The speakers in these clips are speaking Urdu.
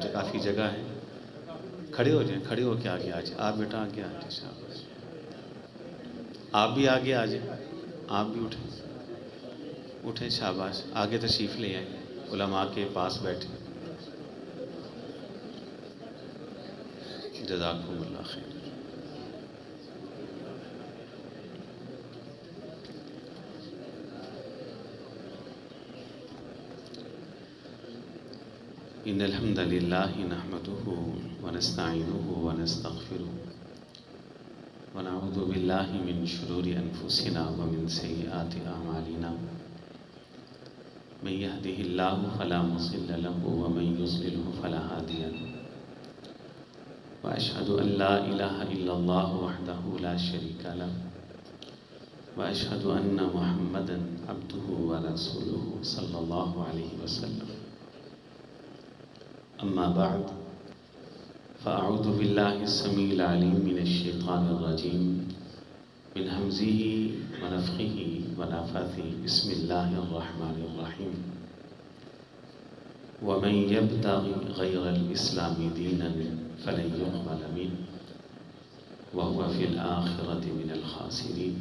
کافی جگہ ہے. کھڑے ہو جائیں, کھڑے ہو کے آگے آ جائیں. آپ بیٹا آگے آ جائیں, شاباش. آپ بھی آگے آ جائیں, آپ بھی اٹھیں, شاباش. آگے تشریف لے آئیں, علماء کے پاس بیٹھیں. جزاکم اللہ خیر. ان الحمد للہ نحمده ونستعینه ونستغفره ونعوذ باللہ من شرور انفسنا ومن سیئات اعمالنا من يهده الله فلا مضل له ومن يضلله فلا هادي له واشهد ان لا اله الا الله وحده لا شريك له واشهد ان محمدا عبده ورسوله صلى الله عليه وسلم. اما بعد فاعوذ بالله السميع العليم من الشيطان الرجيم من همزه ونفخه ونفثه. بسم الله الرحمن الرحيم. ومن يبتغ غير الإسلام دينا فلن يقبل منه وهو في الآخرة من الخاسرين.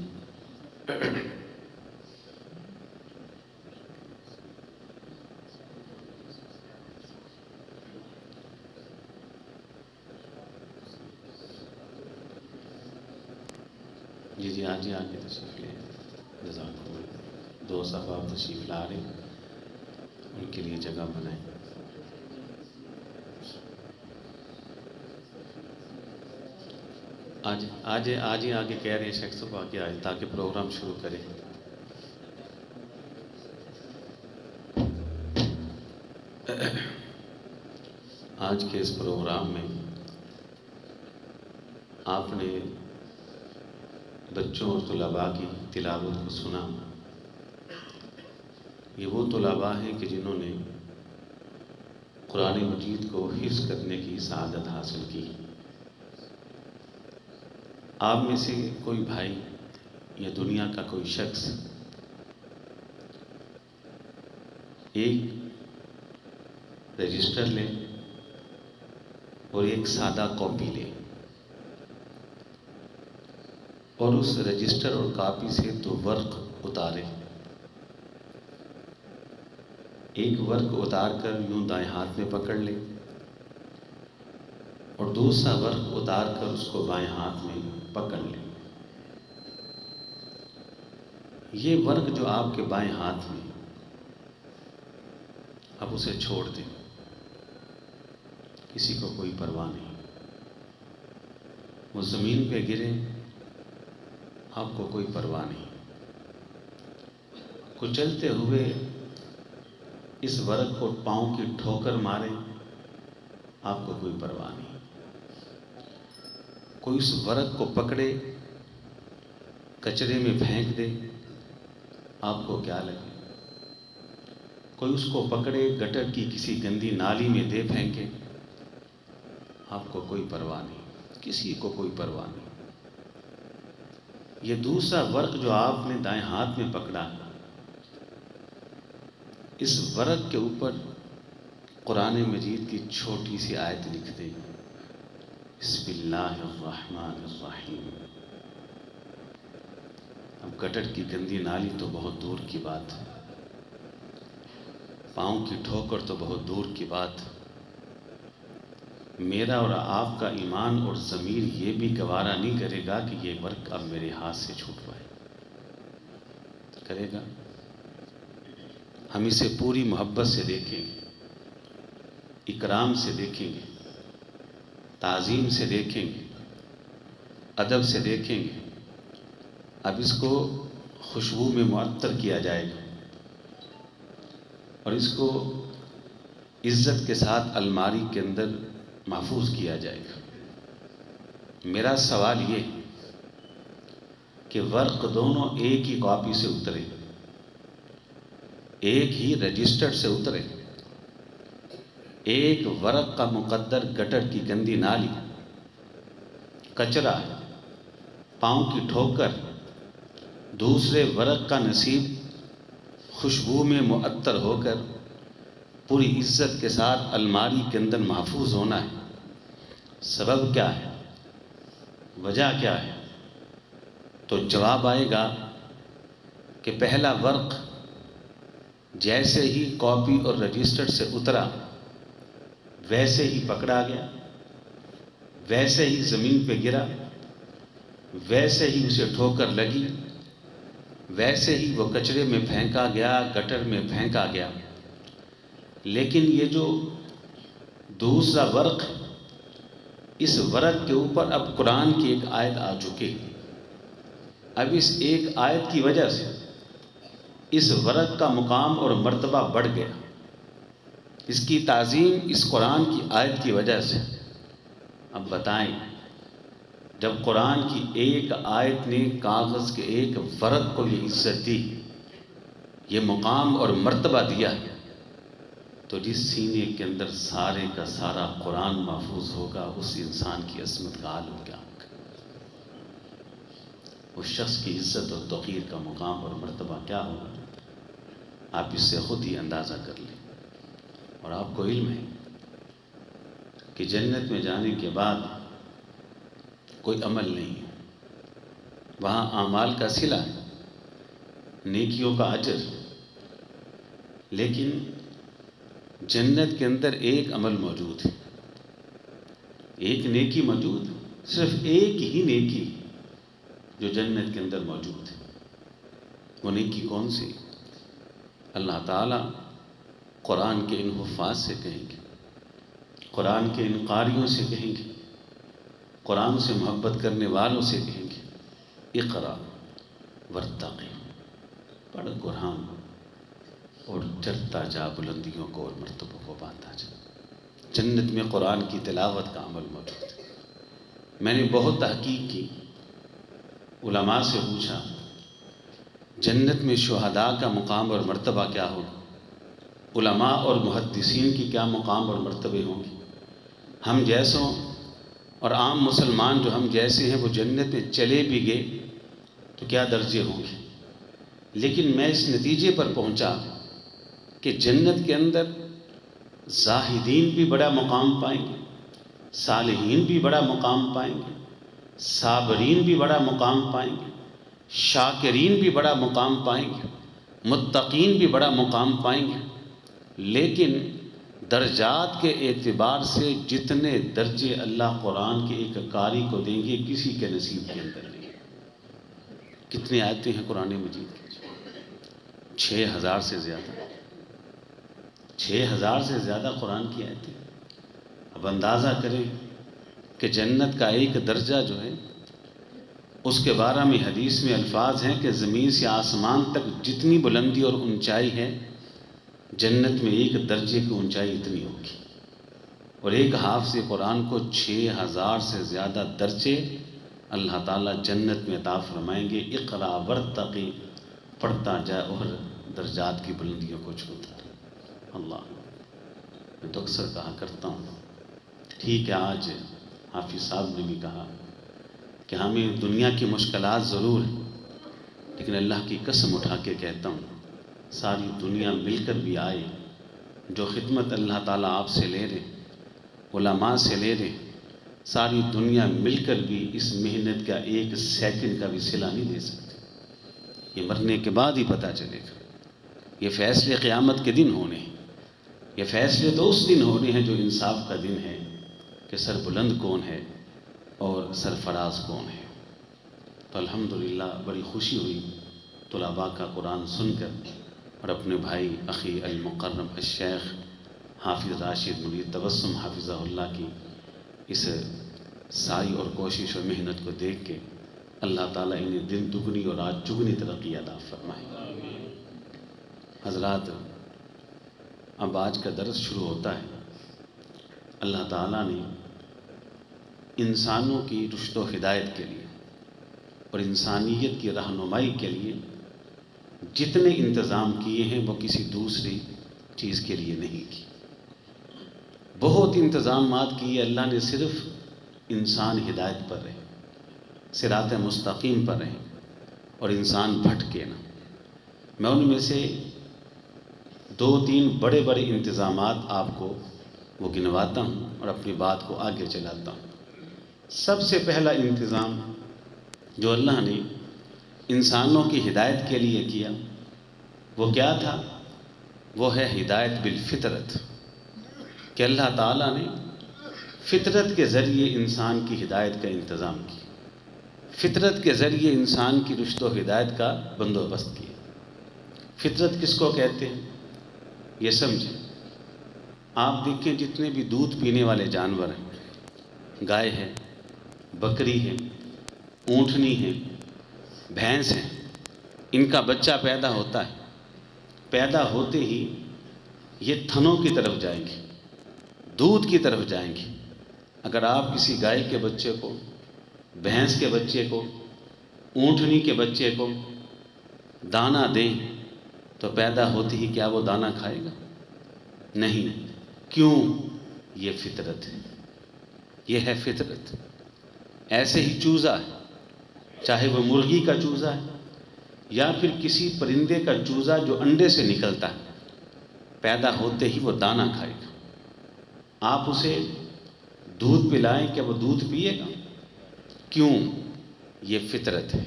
جی آج آگے تشریف لے. جزاکم اللہ. 2 صحابہ تشریف لا رہے ہیں, ان کے لیے جگہ بنائیں. آج ہی آگے کہہ رہے ہیں شخص کو آگے آئے تاکہ پروگرام شروع کریں. آج کے اس پروگرام میں آپ نے بچوں اور طلباء کی تلاوت کو سنا. یہ وہ طلباء ہیں کہ جنہوں نے قرآن مجید کو حفظ کرنے کی سعادت حاصل کی. آپ میں سے کوئی بھائی یا دنیا کا کوئی شخص ایک رجسٹر لے اور ایک سادہ کاپی لے اور اس رجسٹر اور کاپی سے 2 ورق اتارے. ایک ورق اتار کر یوں دائیں ہاتھ میں پکڑ لے اور دوسرا ورق اتار کر اس کو بائیں ہاتھ میں پکڑ لے. یہ ورق جو آپ کے بائیں ہاتھ میں, اب اسے چھوڑ دیں. کسی کو کوئی پرواہ نہیں. وہ زمین پہ گرے, آپ کو کوئی پرواہ نہیں. کچلتے ہوئے اس ورق کو پاؤں کی ٹھوکر مارے, آپ کو کوئی پرواہ نہیں. کوئی اس ورق کو پکڑے کچرے میں پھینک دے, آپ کو کیا لگے. کوئی اس کو پکڑے گٹر کی کسی گندی نالی میں دے پھینکے, آپ کو کوئی پرواہ نہیں. کسی کو کوئی پرواہ نہیں. یہ دوسرا ورق جو آپ نے دائیں ہاتھ میں پکڑا, اس ورق کے اوپر قرآن مجید کی چھوٹی سی آیت لکھ دیں, بسم اللہ الرحمن الرحیم. اب گٹر کی گندی نالی تو بہت دور کی بات, پاؤں کی ٹھوکر تو بہت دور کی بات. میرا اور آپ کا ایمان اور ضمیر یہ بھی گوارا نہیں کرے گا کہ یہ ورق اب میرے ہاتھ سے چھوٹ پائے. کرے گا؟ ہم اسے پوری محبت سے دیکھیں گے, اکرام سے دیکھیں گے, تعظیم سے دیکھیں گے, ادب سے دیکھیں گے. اب اس کو خوشبو میں معطر کیا جائے گا اور اس کو عزت کے ساتھ الماری کے اندر محفوظ کیا جائے گا. میرا سوال یہ کہ ورق دونوں ایک ہی کاپی سے اترے, ایک ہی رجسٹر سے اترے. ایک ورق کا مقدر گٹر کی گندی نالی, کچرا, پاؤں کی ٹھوکر. دوسرے ورق کا نصیب خوشبو میں معطر ہو کر پوری عزت کے ساتھ الماری کے اندر محفوظ ہونا ہے، سبب کیا ہے، وجہ کیا ہے؟ تو جواب آئے گا کہ پہلا ورق جیسے ہی کاپی اور رجسٹر سے اترا ویسے ہی پکڑا گیا، ویسے ہی زمین پہ گرا، ویسے ہی اسے ٹھوکر لگی، ویسے ہی وہ کچرے میں پھینکا گیا، گٹر میں پھینکا گیا۔ لیکن یہ جو دوسرا ورق، اس ورق کے اوپر اب قرآن کی ایک آیت آ چکی۔ اب اس ایک آیت کی وجہ سے اس ورق کا مقام اور مرتبہ بڑھ گیا، اس کی تعظیم اس قرآن کی آیت کی وجہ سے۔ اب بتائیں، جب قرآن کی ایک آیت نے کاغذ کے ایک ورق کو یہ عزت دی، یہ مقام اور مرتبہ دیا، تو جس سینے کے اندر سارے کا سارا قرآن محفوظ ہوگا، اس انسان کی عظمت کا عالم کیا ہوگا، اس شخص کی عزت اور توقیر کا مقام اور مرتبہ کیا ہوگا، آپ اس سے خود ہی اندازہ کر لیں۔ اور آپ کو علم ہے کہ جنت میں جانے کے بعد کوئی عمل نہیں ہے، وہاں اعمال کا صلہ ہے، نیکیوں کا اجر، لیکن جنت کے اندر ایک عمل موجود ہے، ایک نیکی موجود ہے، صرف ایک ہی نیکی جو جنت کے اندر موجود ہے۔ وہ نیکی کون سی؟ اللہ تعالیٰ قرآن کے ان حفاظ سے کہیں گے، قرآن کے ان قاریوں سے کہیں گے، قرآن سے محبت کرنے والوں سے کہیں گے، اقرا ورتقی، پڑھ قرآن اور چڑھتا جا بلندیوں کو اور مرتبوں کو باندھا جا۔ جنت میں قرآن کی تلاوت کا عمل موجود ہے۔ میں نے بہت تحقیق کی، علماء سے پوچھا جنت میں شہداء کا مقام اور مرتبہ کیا ہوگا، علماء اور محدثین کی کیا مقام اور مرتبے ہوں گے، ہم جیسوں اور عام مسلمان جو ہم جیسے ہیں وہ جنت میں چلے بھی گئے تو کیا درجے ہوں گے۔ لیکن میں اس نتیجے پر پہنچا کہ جنت کے اندر زاہدین بھی بڑا مقام پائیں گے، صالحین بھی بڑا مقام پائیں گے، صابرین بھی بڑا مقام پائیں گے، شاکرین بھی بڑا مقام پائیں گے، متقین بھی بڑا مقام پائیں گے۔ لیکن درجات کے اعتبار سے جتنے درجے اللہ قرآن کے ایک قاری کو دیں گے کسی کے نصیب کے اندر نہیں۔ کتنی آیتیں ہیں قرآن مجید کی؟ 6000 سے زیادہ، 6000 سے زیادہ قرآن کی آیتیں۔ اب اندازہ کریں کہ جنت کا ایک درجہ جو ہے، اس کے بارے میں حدیث میں الفاظ ہیں کہ زمین سے آسمان تک جتنی بلندی اور اونچائی ہے، جنت میں ایک درجے کی اونچائی اتنی ہوگی۔ اور ایک حافظ قرآن کو 6000 سے زیادہ درجے اللہ تعالیٰ جنت میں عطا فرمائیں گے۔ اقرا ورتقی، پڑھتا جا اور درجات کی بلندیوں کو چھوتا رہے۔ اللہ، میں تو اکثر کہا کرتا ہوں، ٹھیک ہے آج حافظ صاحب نے بھی کہا کہ ہمیں دنیا کی مشکلات ضرور ہیں، لیکن اللہ کی قسم اٹھا کے کہتا ہوں ساری دنیا مل کر بھی آئے، جو خدمت اللہ تعالیٰ آپ سے لے رہے، علماء سے لے رہے، ساری دنیا مل کر بھی اس محنت کا ایک سیکنڈ کا بھی صلہ نہیں دے سکتے۔ یہ مرنے کے بعد ہی پتہ چلے گا۔ یہ فیصلے قیامت کے دن ہونے ہیں، یہ فیصلے تو اس دن ہونے ہیں جو انصاف کا دن ہے کہ سر بلند کون ہے اور سرفراز کون ہے۔ تو الحمدللہ بڑی خوشی ہوئی طلباء کا قرآن سن کر، اور اپنے بھائی اخی المقرب الشیخ حافظ راشد مرید تبسم حافظہ اللہ کی اس سعی اور کوشش اور محنت کو دیکھ کے اللہ تعالیٰ انہیں دن دگنی اور رات چگنی ترقی عطا فرمائے۔ حضرات، اب آج کا درس شروع ہوتا ہے۔ اللہ تعالیٰ نے انسانوں کی رشد و ہدایت کے لیے اور انسانیت کی رہنمائی کے لیے جتنے انتظام کیے ہیں وہ کسی دوسری چیز کے لیے نہیں کی۔ بہت انتظامات کیے اللہ نے، صرف انسان ہدایت پر رہے، صراط مستقیم پر رہے اور انسان بھٹکے نہ۔ میں ان میں سے دو تین بڑے بڑے انتظامات آپ کو وہ گنواتا ہوں اور اپنی بات کو آگے چلاتا ہوں۔ سب سے پہلا انتظام جو اللہ نے انسانوں کی ہدایت کے لیے کیا وہ کیا تھا؟ وہ ہے ہدایت بالفطرت، کہ اللہ تعالیٰ نے فطرت کے ذریعے انسان کی ہدایت کا انتظام کیا، فطرت کے ذریعے انسان کی رشد و ہدایت کا بندوبست کیا۔ فطرت کس کو کہتے ہیں یہ سمجھیں۔ آپ دیکھیں جتنے بھی دودھ پینے والے جانور ہیں، گائے ہے، بکری ہے، اونٹنی ہے، بھینس ہے، ان کا بچہ پیدا ہوتا ہے، پیدا ہوتے ہی یہ تھنوں کی طرف جائیں گے، دودھ کی طرف جائیں گے۔ اگر آپ کسی گائے کے بچے کو، بھینس کے بچے کو، اونٹنی کے بچے کو دانہ دیں تو پیدا ہوتے ہی کیا وہ دانہ کھائے گا؟ نہیں۔ کیوں؟ یہ فطرت ہے، یہ ہے فطرت۔ ایسے ہی چوزا ہے، چاہے وہ مرغی کا چوزا ہے یا پھر کسی پرندے کا چوزا جو انڈے سے نکلتا ہے، پیدا ہوتے ہی وہ دانہ کھائے گا۔ آپ اسے دودھ پلائیں کہ وہ دودھ پیے گا؟ کیوں؟ یہ فطرت ہے۔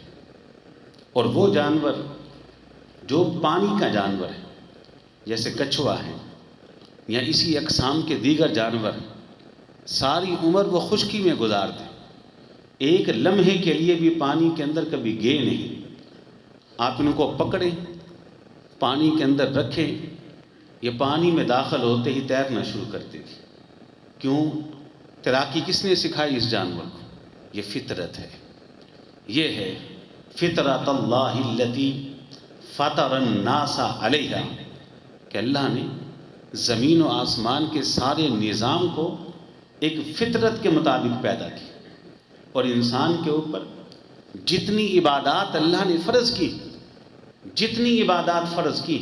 اور وہ جانور جو پانی کا جانور ہے، جیسے کچھوا ہے یا اسی اقسام کے دیگر جانور، ساری عمر وہ خشکی میں گزارتے، ایک لمحے کے لیے بھی پانی کے اندر کبھی گئے نہیں۔ آپ ان کو پکڑیں، پانی کے اندر رکھیں، یہ پانی میں داخل ہوتے ہی تیرنا شروع کرتے تھے۔ کیوں؟ تیراکی کس نے سکھائی اس جانور کو؟ یہ فطرت ہے۔ یہ ہے فطرت اللہ التی فطر الناس علیہا، کہ اللہ نے زمین و آسمان کے سارے نظام کو ایک فطرت کے مطابق پیدا کیا، اور انسان کے اوپر جتنی عبادات اللہ نے فرض کی، جتنی عبادات فرض کی،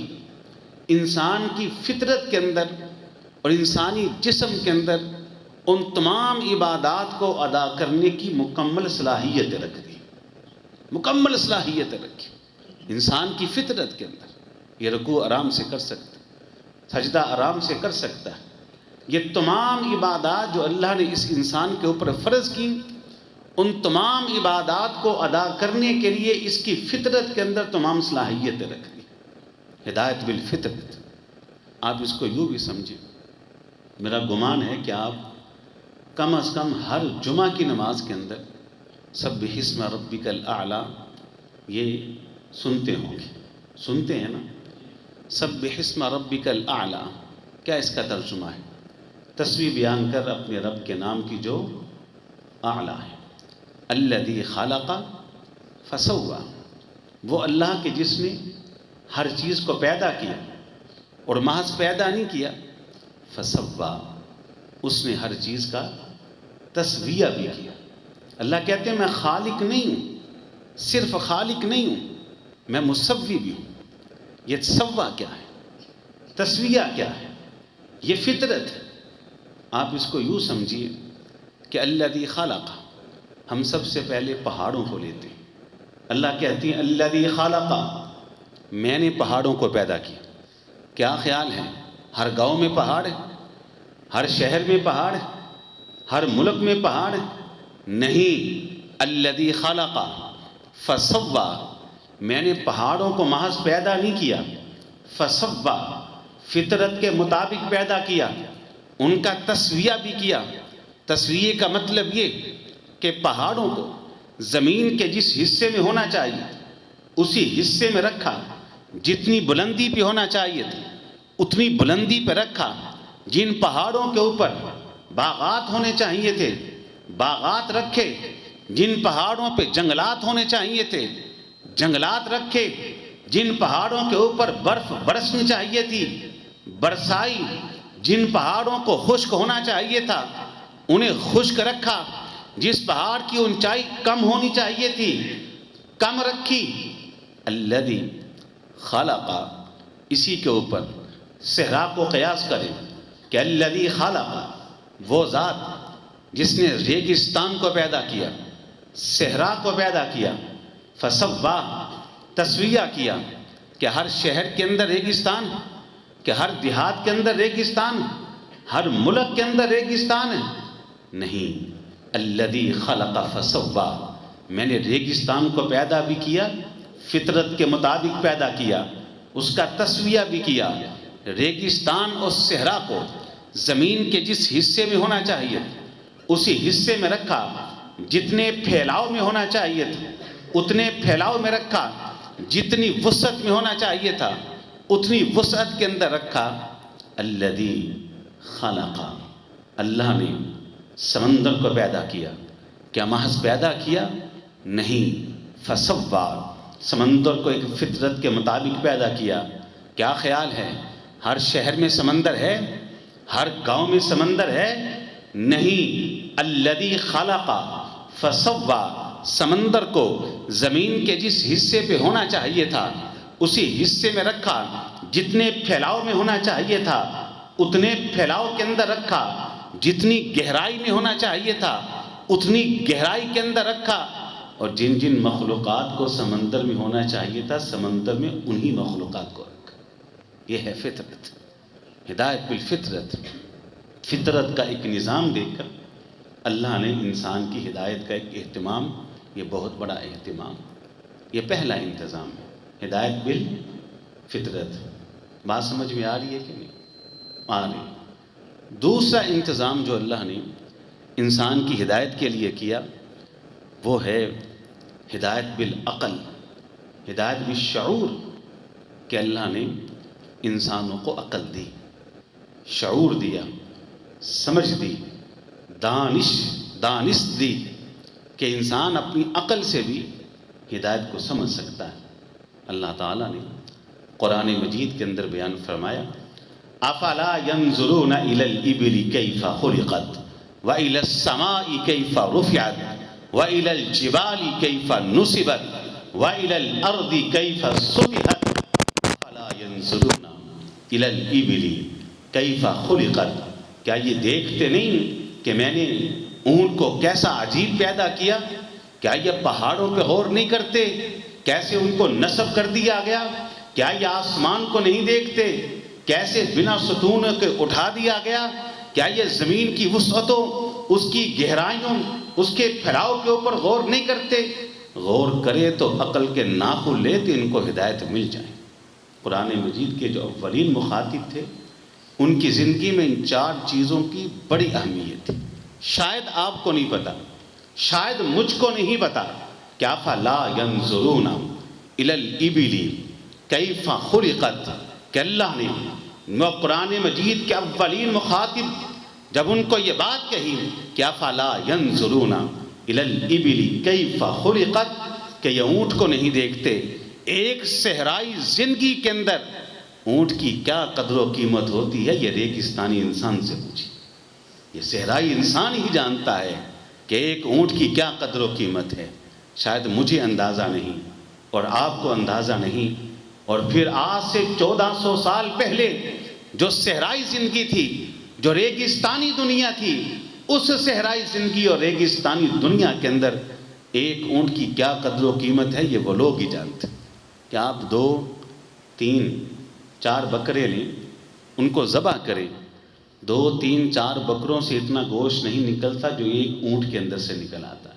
انسان کی فطرت کے اندر اور انسانی جسم کے اندر ان تمام عبادات کو ادا کرنے کی مکمل صلاحیت رکھ دی، مکمل صلاحیت رکھی انسان کی فطرت کے اندر۔ یہ رکوع آرام سے کر سکتا ہے، سجدہ آرام سے کر سکتا ہے۔ یہ تمام عبادات جو اللہ نے اس انسان کے اوپر فرض کی، ان تمام عبادات کو ادا کرنے کے لیے اس کی فطرت کے اندر تمام صلاحیتیں رکھ دی، ہدایت بالفطرت۔ آپ اس کو یوں بھی سمجھیں، میرا گمان ہے کہ آپ کم از کم ہر جمعہ کی نماز کے اندر سبح اسم ربک الاعلی یہ سنتے ہوں گے، سنتے ہیں نا؟ سبح اسم ربک الاعلی، کیا اس کا ترجمہ ہے؟ تسبیح بیان کر اپنے رب کے نام کی جو اعلیٰ ہے۔ الذی خلق فسوی، وہ اللہ کے جس نے ہر چیز کو پیدا کیا، اور محض پیدا نہیں کیا، فسوی، اس نے ہر چیز کا تسویہ بھی کیا۔ اللہ کہتے ہیں میں خالق نہیں ہوں، صرف خالق نہیں ہوں، میں مسوی بھی ہوں۔ یہ سوا کیا ہے؟ تسویہ کیا ہے؟ یہ فطرت ہے۔ آپ اس کو یوں سمجھیے کہ الذی خلق، ہم سب سے پہلے پہاڑوں کو لیتے ہیں۔ اللہ کہتی ہیں الذی خلق، میں نے پہاڑوں کو پیدا کیا۔ کیا خیال ہے ہر گاؤں میں پہاڑ ہے؟ ہر شہر میں پہاڑ ہے؟ ہر ملک میں پہاڑ ہے؟ نہیں، الذی خلق فسوی، میں نے پہاڑوں کو محض پیدا نہیں کیا، فسوی، فطرت کے مطابق پیدا کیا، ان کا تسویہ بھی کیا۔ تسویہ کا مطلب یہ کہ پہاڑوں کو زمین کے جس حصے میں ہونا چاہیے اسی حصے میں رکھا، جتنی بلندی پہ ہونا چاہیے تھی اتنی بلندی پہ رکھا۔ جن پہاڑوں کے اوپر باغات ہونے چاہیے تھے باغات رکھے، جن پہاڑوں پہ جنگلات ہونے چاہیے تھے جنگلات رکھے، جن پہاڑوں کے اوپر برف برسنی چاہیے تھی برسائی، جن پہاڑوں کو خشک ہونا چاہیے تھا انہیں خشک رکھا، جس پہاڑ کی اونچائی کم ہونی چاہیے تھی کم رکھی۔ الذی خلق، اسی کے اوپر صحرا کو قیاس کریں کہ الذی خلق، وہ ذات جس نے ریگستان کو پیدا کیا، صحرا کو پیدا کیا، فسوی، تسویہ کیا کہ ہر شہر کے اندر ریگستان، کہ ہر دیہات کے اندر ریگستان ہے، ہر ملک کے اندر ریگستان ہے؟ نہیں، الذی خلق فسوا، میں نے ریگستان کو پیدا بھی کیا، فطرت کے مطابق پیدا کیا، اس کا تسویہ بھی کیا۔ ریگستان اور صحرا کو زمین کے جس حصے میں ہونا چاہیے اسی حصے میں رکھا، جتنے پھیلاؤ میں ہونا چاہیے تھا اتنے پھیلاؤ میں رکھا، جتنی وسعت میں ہونا چاہیے تھا اتنی وسعت کے اندر رکھا۔ الذی خلق، اللہ نے سمندر کو پیدا کیا، کیا محض پیدا کیا؟ نہیں، فسوا، سمندر کو ایک فطرت کے مطابق پیدا کیا۔ کیا خیال ہے ہر شہر میں سمندر ہے؟ ہر گاؤں میں سمندر ہے؟ نہیں، الذی خلق فسوا، سمندر کو زمین کے جس حصے پہ ہونا چاہیے تھا اسی حصے میں رکھا، جتنے پھیلاؤ میں ہونا چاہیے تھا اتنے پھیلاؤ کے اندر رکھا، جتنی گہرائی میں ہونا چاہیے تھا اتنی گہرائی کے اندر رکھا، اور جن جن مخلوقات کو سمندر میں ہونا چاہیے تھا سمندر میں انہی مخلوقات کو رکھا۔ یہ ہے فطرت، ہدایت بالفطرت۔ فطرت کا ایک نظام دیکھ کر اللہ نے انسان کی ہدایت کا ایک اہتمام، یہ بہت بڑا اہتمام، یہ پہلا انتظام ہے، ہدایت بالفطرت۔ بات سمجھ میں آ رہی ہے کہ نہیں؟ آ رہی۔ دوسرا انتظام جو اللہ نے انسان کی ہدایت کے لیے کیا وہ ہے ہدایت بالعقل، ہدایت بالشعور، کہ اللہ نے انسانوں کو عقل دی، شعور دیا، سمجھ دی، دانش دی، کہ انسان اپنی عقل سے بھی ہدایت کو سمجھ سکتا ہے۔ اللہ تعالیٰ نے قرآن مجید کے اندر بیان فرمایا، افلا ينظرون الى الابل كيف خلقت والى السماء كيف رفعت والى الجبال كيف نصبت والى الارض كيف سطحت افلا ينظرون الى الابل كيف خلقت، کیا یہ دیکھتے نہیں کہ میں نے اونٹ کو کیسا عجیب پیدا کیا؟ کیا یہ پہاڑوں پہ غور نہیں کرتے کیسے ان کو نصب کر دیا گیا؟ کیا یہ آسمان کو نہیں دیکھتے کیسے بنا ستون کے اٹھا دیا گیا؟ کیا یہ زمین کی وسعتوں، اس کی گہرائیوں، اس کے پھیلاؤ کے اوپر غور نہیں کرتے؟ غور کرے تو عقل کے ناخن لے تو ان کو ہدایت مل جائے۔ قرآن مجید کے جو اولین مخاطب تھے ان کی زندگی میں ان چار چیزوں کی بڑی اہمیت تھی۔ شاید آپ کو نہیں پتا، شاید مجھ کو نہیں پتا، کیا فلا ینظرون الی الابل کیف خلقت، کہ اللہ نے قرآن مجید کے اولین مخاطب جب ان کو یہ بات کہی کہ افلا ینظرون الی الابل کیف خلقت، کہ یہ اونٹ کو نہیں دیکھتے، ایک صحرائی زندگی کے اندر اونٹ کی کیا قدر و قیمت ہوتی ہے، یہ ریگستانی انسان سے پوچھی۔ یہ صحرائی انسان ہی جانتا ہے کہ ایک اونٹ کی کیا قدر و قیمت ہے۔ شاید مجھے اندازہ نہیں اور آپ کو اندازہ نہیں، اور پھر آج سے 1400 سال پہلے جو صحرائی زندگی تھی، جو ریگستانی دنیا تھی، اس صحرائی زندگی اور ریگستانی دنیا کے اندر ایک اونٹ کی کیا قدر و قیمت ہے، یہ وہ لوگ ہی جانتے۔ کہ آپ 2 3 4 بکرے لیں، ان کو ذبح کریں، 2 3 4 بکروں سے اتنا گوشت نہیں نکلتا جو ایک اونٹ کے اندر سے نکل آتا ہے۔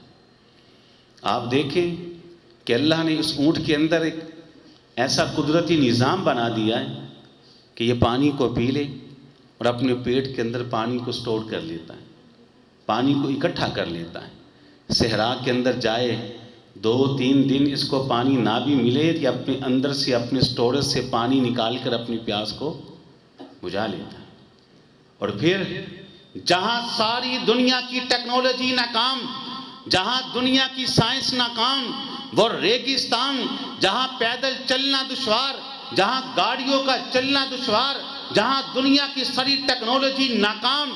آپ دیکھیں کہ اللہ نے اس اونٹ کے اندر ایک ایسا قدرتی نظام بنا دیا ہے کہ یہ پانی کو پی لے اور اپنے پیٹ کے اندر پانی کو سٹور کر لیتا ہے، پانی کو اکٹھا کر لیتا ہے۔ صحرا کے اندر جائے 2 3 دن اس کو پانی نہ بھی ملے کہ اپنے اندر سے اپنے سٹورج سے پانی نکال کر اپنی پیاس کو بجھا لیتا ہے۔ اور پھر جہاں ساری دنیا کی ٹیکنالوجی ناکام، جہاں دنیا کی سائنس ناکام، وہ ریگستان جہاں پیدل چلنا دشوار، جہاں گاڑیوں کا چلنا دشوار، جہاں دنیا کی ساری ٹیکنالوجی ناکام،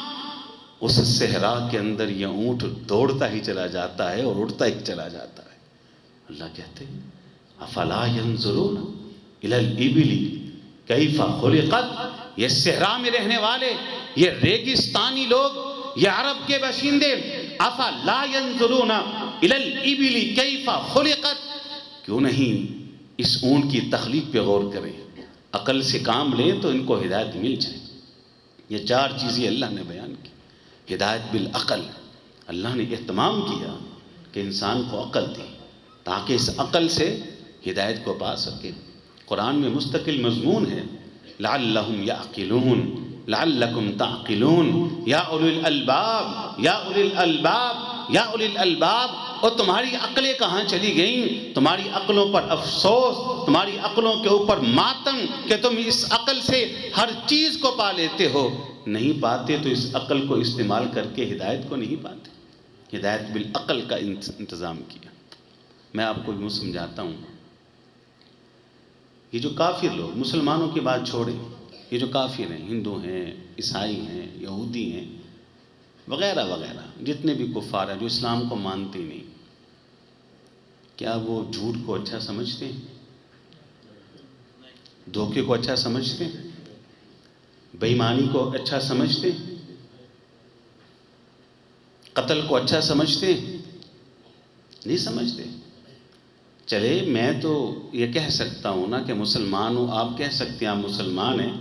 اس صحرا کے اندر یہ اونٹ دوڑتا ہی چلا جاتا ہے اور اڑتا ہی چلا جاتا ہے۔ اللہ کہتے ہیں افلا ینظرون الی الابل کیف خلقت، یہ صحرا میں رہنے والے، یہ ریگستانی لوگ، یہ عرب کے باشندے، افلا ینظرون الی الابل کیف خلقت، کیوں نہیں اس اونٹ کی تخلیق پہ غور کریں، عقل سے کام لیں تو ان کو ہدایت مل جائے. یہ 4 چیزیں اللہ نے بیان کی. ہدایت بالعقل، اللہ نے اہتمام کیا کہ انسان کو عقل دی تاکہ اس عقل سے ہدایت کو پا سکے. قرآن میں مستقل مضمون ہے، لعلہم یعقلون لعلکم تعقلون یا اولی الالباب یا اولی الالباب یا اولی الالباب. اور تمہاری عقلیں کہاں چلی گئیں؟ تمہاری عقلوں پر افسوس، تمہاری عقلوں کے اوپر ماتم کہ تم اس عقل سے ہر چیز کو پا لیتے ہو. نہیں پاتے تو اس عقل کو استعمال کر کے ہدایت کو نہیں پاتے. ہدایت بالعقل کا انتظام کیا. میں آپ کو یوں سمجھاتا ہوں، یہ جو کافر لوگ، مسلمانوں کی بات چھوڑیں، یہ جو کافر ہیں، ہندو ہیں، عیسائی ہیں، یہودی ہیں وغیرہ وغیرہ، جتنے بھی کفار ہیں جو اسلام کو مانتے نہیں، کیا وہ جھوٹ کو اچھا سمجھتے ہیں؟ دھوکے کو اچھا سمجھتے ہیں؟ بے ایمانی کو اچھا سمجھتے ہیں؟ قتل کو اچھا سمجھتے ہیں؟ نہیں سمجھتے. چلے میں تو یہ کہہ سکتا ہوں نا کہ مسلمان ہوں، آپ کہہ سکتے ہیں آپ مسلمان ہیں.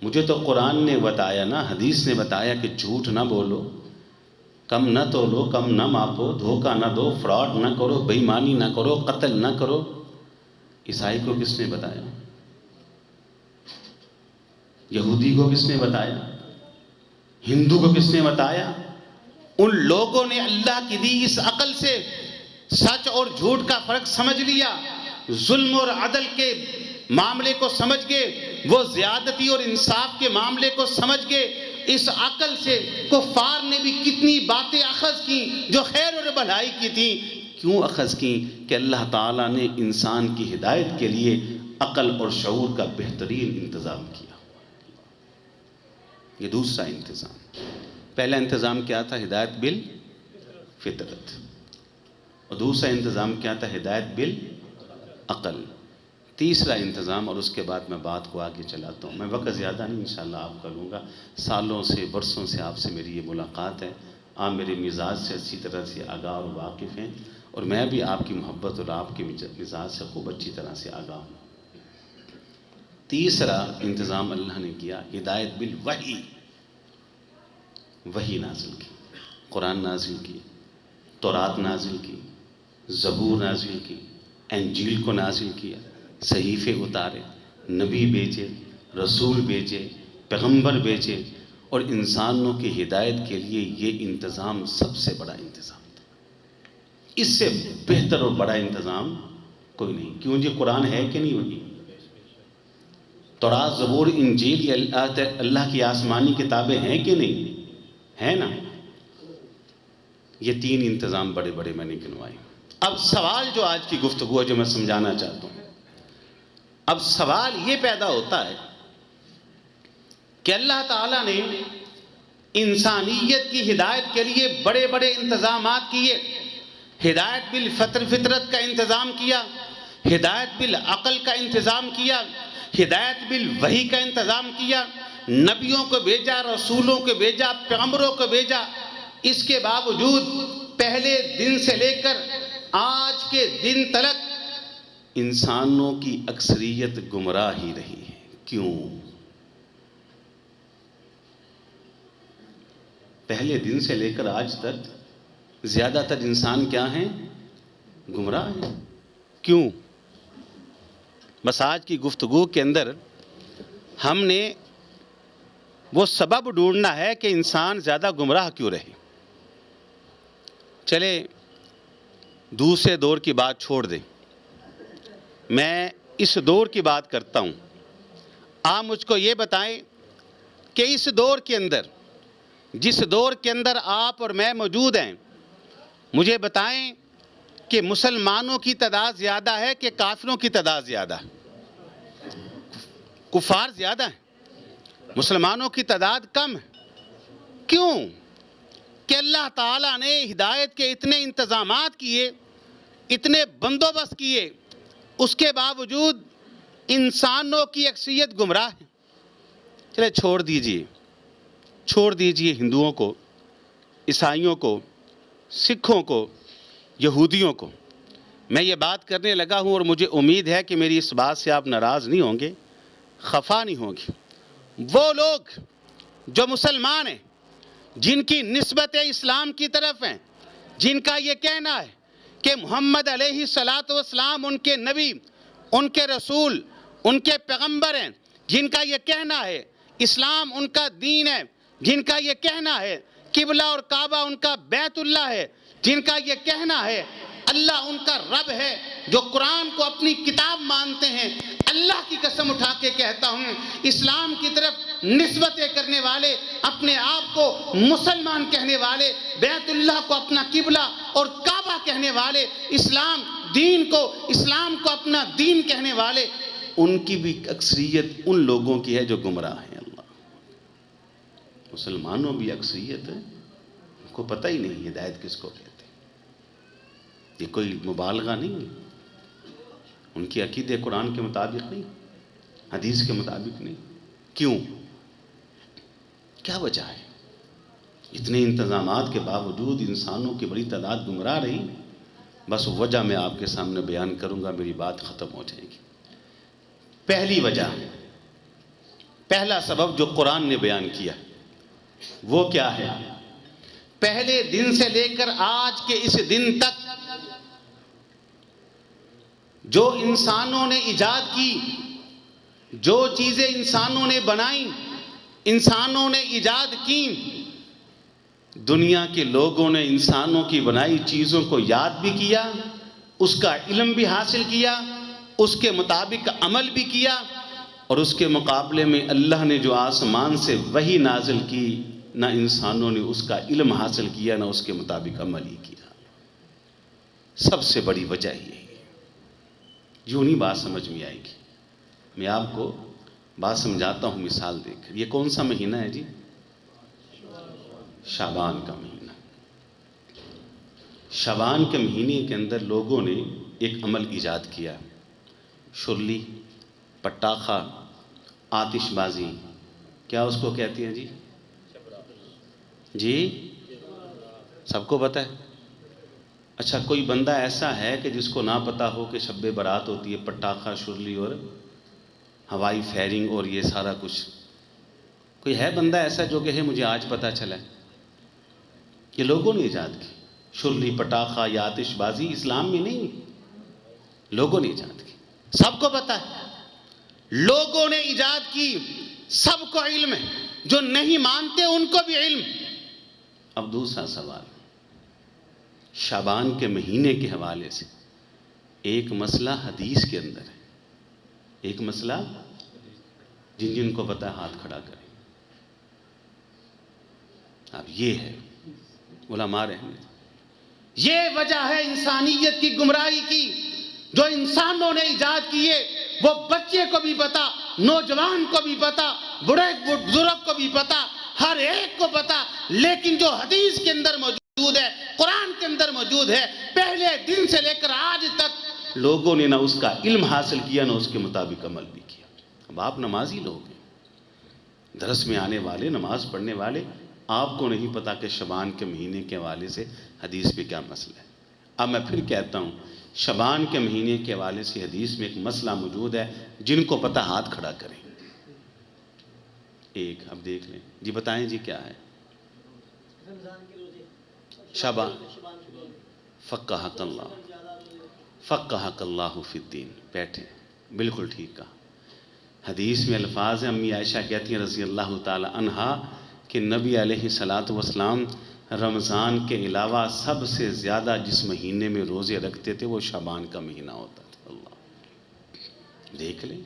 مجھے تو قرآن نے بتایا نا، حدیث نے بتایا کہ جھوٹ نہ بولو، کم نہ تولو، کم نہ ماپو، دھوکہ نہ دو، فراڈ نہ کرو، بے ایمانی نہ کرو، قتل نہ کرو. عیسائی کو کس نے بتایا؟ یہودی کو کس نے بتایا؟ ہندو کو کس نے بتایا؟ ان لوگوں نے اللہ کی دی اس عقل سے سچ اور جھوٹ کا فرق سمجھ لیا، ظلم اور عدل کے معاملے کو سمجھ گئے، وہ زیادتی اور انصاف کے معاملے کو سمجھ گئے. اس عقل سے کفار نے بھی کتنی باتیں اخذ کی جو خیر اور بھلائی کی تھیں. کیوں اخذ کی؟ کہ اللہ تعالیٰ نے انسان کی ہدایت کے لیے عقل اور شعور کا بہترین انتظام کیا. یہ دوسرا انتظام. پہلا انتظام کیا تھا؟ ہدایت بالفطرت. اور دوسرا انتظام کیا تھا؟ ہدایت بالعقل. تیسرا انتظام، اور اس کے بعد میں بات کو آگے چلاتا ہوں، میں وقت زیادہ نہیں انشاءاللہ آپ کا لوں گا. سالوں سے برسوں سے آپ سے میری یہ ملاقات ہے، آپ میرے مزاج سے اچھی طرح سے آگاہ اور واقف ہیں، اور میں بھی آپ کی محبت اور آپ کے مزاج سے خوب اچھی طرح سے آگاہ ہوں. تیسرا انتظام اللہ نے کیا ہدایت بالوحی. وحی نازل کی، قرآن نازل کی، تورات نازل کی، زبور نازل کی، انجیل کو نازل کیا، صحیفے اتارے، نبی بھیجے، رسول بھیجے، پیغمبر بھیجے، اور انسانوں کی ہدایت کے لیے یہ انتظام سب سے بڑا انتظام تھا. اس سے بہتر اور بڑا انتظام کوئی نہیں. کیوں جی؟ قرآن ہے کہ نہیں وہی؟ تورات، زبور، انجیل یہ اللہ کی آسمانی کتابیں ہیں کہ نہیں؟ ہے نا. یہ 3 انتظام بڑے بڑے میں نے گنوائے. اب سوال جو آج کی گفتگو ہے جو میں سمجھانا چاہتا ہوں، اب سوال یہ پیدا ہوتا ہے کہ اللہ تعالیٰ نے انسانیت کی ہدایت کے لیے بڑے بڑے انتظامات کیے. ہدایت بالفطرت کا انتظام کیا، ہدایت بالعقل کا انتظام کیا، ہدایت بالوحی کا انتظام کیا، نبیوں کو بھیجا، رسولوں کو بھیجا، پیغمبروں کو بھیجا. اس کے باوجود پہلے دن سے لے کر آج کے دن تک انسانوں کی اکثریت گمراہ ہی رہی ہے. کیوں؟ پہلے دن سے لے کر آج تک زیادہ تر انسان کیا ہیں؟ گمراہ ہیں. کیوں؟ بس آج کی گفتگو کے اندر ہم نے وہ سبب ڈھونڈنا ہے کہ انسان زیادہ گمراہ کیوں رہے. چلے دوسرے دور کی بات چھوڑ دیں، میں اس دور کی بات کرتا ہوں. آپ مجھ کو یہ بتائیں کہ اس دور کے اندر، جس دور کے اندر آپ اور میں موجود ہیں، مجھے بتائیں کہ مسلمانوں کی تعداد زیادہ ہے کہ کافروں کی تعداد زیادہ ہے؟ کفار زیادہ ہیں، مسلمانوں کی تعداد کم ہے. کیوں؟ کہ اللہ تعالیٰ نے ہدایت کے اتنے انتظامات کیے، اتنے بندوبست کیے، اس کے باوجود انسانوں کی اکثریت گمراہ ہے. چلے چھوڑ دیجئے ہندوؤں کو، عیسائیوں کو، سکھوں کو، یہودیوں کو. میں یہ بات کرنے لگا ہوں اور مجھے امید ہے کہ میری اس بات سے آپ ناراض نہیں ہوں گے. خفا نہیں ہوگی۔ وہ لوگ جو مسلمان ہیں، جن کی نسبت اسلام کی طرف ہیں، جن کا یہ کہنا ہے کہ محمد علیہ السلام ان کے نبی، ان کے رسول، ان کے پیغمبر ہیں، جن کا یہ کہنا ہے اسلام ان کا دین ہے، جن کا یہ کہنا ہے قبلہ اور کعبہ ان کا بیت اللہ ہے، جن کا یہ کہنا ہے اللہ ان کا رب ہے، جو قرآن کو اپنی کتاب مانتے ہیں، اللہ کی قسم اٹھا کے کہتا ہوں اسلام کی طرف نسبتیں کرنے والے، اپنے آپ کو مسلمان کہنے والے، بیت اللہ کو اپنا قبلہ اور کعبہ کہنے والے، اسلام کو اپنا دین کہنے والے، ان کی بھی اکثریت ان لوگوں کی ہے جو گمراہ ہیں۔ اللہ، مسلمانوں بھی اکثریت ہے، ان کو پتہ ہی نہیں ہدایت کس کو کہتے ہیں۔ یہ کوئی مبالغہ نہیں ہے، ان کی عقیدے قرآن کے مطابق نہیں، حدیث کے مطابق نہیں۔ کیوں؟ کیا وجہ ہے؟ اتنے انتظامات کے باوجود انسانوں کی بڑی تعداد گمراہ رہی۔ بس وجہ میں آپ کے سامنے بیان کروں گا، میری بات ختم ہو جائے گی۔ پہلی وجہ، پہلا سبب جو قرآن نے بیان کیا وہ کیا ہے؟ پہلے دن سے لے کر آج کے اس دن تک جو انسانوں نے ایجاد کی، جو چیزیں انسانوں نے بنائیں، انسانوں نے ایجاد کی، دنیا کے لوگوں نے انسانوں کی بنائی چیزوں کو یاد بھی کیا، اس کا علم بھی حاصل کیا، اس کے مطابق عمل بھی کیا، اور اس کے مقابلے میں اللہ نے جو آسمان سے وحی نازل کی، نہ انسانوں نے اس کا علم حاصل کیا، نہ اس کے مطابق عمل ہی کیا۔ سب سے بڑی وجہ یہ ہے۔ یوں نہیں بات سمجھ میں آئے گی، میں آپ کو بات سمجھاتا ہوں مثال دے کر۔ یہ کون سا مہینہ ہے جی؟ شعبان کا مہینہ۔ شعبان کے مہینے کے اندر لوگوں نے ایک عمل ایجاد کیا، شرلی، پٹاخہ، آتش بازی، کیا اس کو کہتے ہیں جی؟ جی سب کو پتہ ہے؟ اچھا، کوئی بندہ ایسا ہے کہ جس کو نہ پتہ ہو کہ شب برات ہوتی ہے، پٹاخہ، شرلی اور ہوائی فائرنگ اور یہ سارا کچھ؟ کوئی ہے بندہ ایسا جو کہ مجھے آج پتہ چلا ہے؟ یہ لوگوں نے ایجاد کی۔ شرلی، پٹاخہ یا آتش بازی اسلام میں نہیں، لوگوں نے ایجاد کی، سب کو پتہ ہے، لوگوں نے ایجاد کی، سب کو علم ہے، جو نہیں مانتے ان کو بھی علم۔ اب دوسرا سوال، شعبان کے مہینے کے حوالے سے ایک مسئلہ حدیث کے اندر ہے، ایک مسئلہ جن جن کو پتہ ہے ہاتھ کھڑا کریں۔ اب یہ ہے علماء رحمت، یہ وجہ ہے انسانیت کی گمراہی کی، جو انسانوں نے ایجاد کیے وہ بچے کو بھی پتا، نوجوان کو بھی پتا، بڑے بزرگ کو بھی پتا، ہر ایک کو پتا، لیکن جو حدیث کے اندر موجود ہے، قرآن کے اندر موجود ہے، پہلے دن سے لے کر آج تک لوگوں نے نہ اس کا علم حاصل کیا، نہ اس کے مطابق عمل بھی کیا۔ اب آپ نمازی لوگ ہیں، درس میں آنے والے، نماز پڑھنے والے، آپ کو نہیں پتا کہ شعبان کے مہینے کے حوالے سے حدیث پہ کیا مسئلہ ہے۔ اب میں پھر کہتا ہوں، شعبان کے مہینے کے حوالے سے حدیث میں ایک مسئلہ موجود ہے، جن کو پتہ ہاتھ کھڑا کریں۔ ایک اب دیکھ لیں جی، بتائیں جی کیا ہے؟ شعبان، فقہک اللہ فی الدین، بیٹھے، بالکل ٹھیک کہا۔ حدیث میں الفاظ ہیں، امی عائشہ کہتی ہیں رضی اللہ تعالی عنہا کہ نبی علیہ السلام رمضان کے علاوہ سب سے زیادہ جس مہینے میں روزے رکھتے تھے وہ شعبان کا مہینہ ہوتا تھا۔ اللہ، دیکھ لیں۔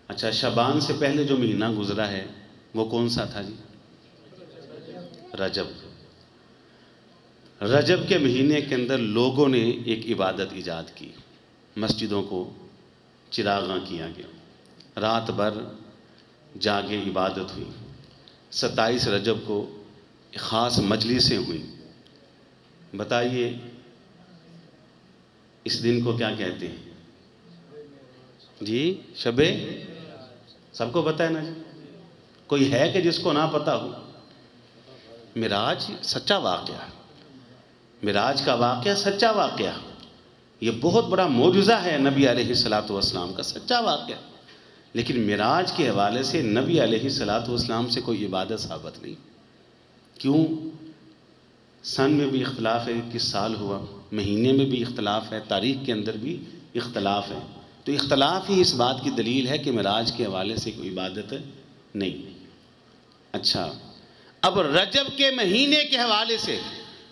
اچھا، شعبان سے پہلے جو مہینہ گزرا ہے وہ کون سا تھا جی؟ رجب۔ رجب کے مہینے کے اندر لوگوں نے ایک عبادت ایجاد کی، مسجدوں کو چراغاں کیا گیا، رات بھر جاگے عبادت ہوئی۔ 27 رجب کو خاص مجلسیں ہوئیں۔ بتائیے اس دن کو کیا کہتے ہیں جی؟ شب، سب کو پتہ ہے نا جی؟ کوئی ہے کہ جس کو نہ پتہ ہو؟ معراج سچا واقعہ، معراج کا واقعہ سچا واقعہ، یہ بہت بڑا معجزہ ہے نبی علیہ السلام کا، سچا واقعہ۔ لیکن معراج کے حوالے سے نبی علیہ الصلوۃ والسلام سے کوئی عبادت ثابت نہیں. کیوں؟ سن میں بھی اختلاف ہے، کس سال ہوا، مہینے میں بھی اختلاف ہے، تاریخ کے اندر بھی اختلاف ہے. تو اختلاف ہی اس بات کی دلیل ہے کہ معراج کے حوالے سے کوئی عبادت نہیں. اچھا، اب رجب کے مہینے کے حوالے سے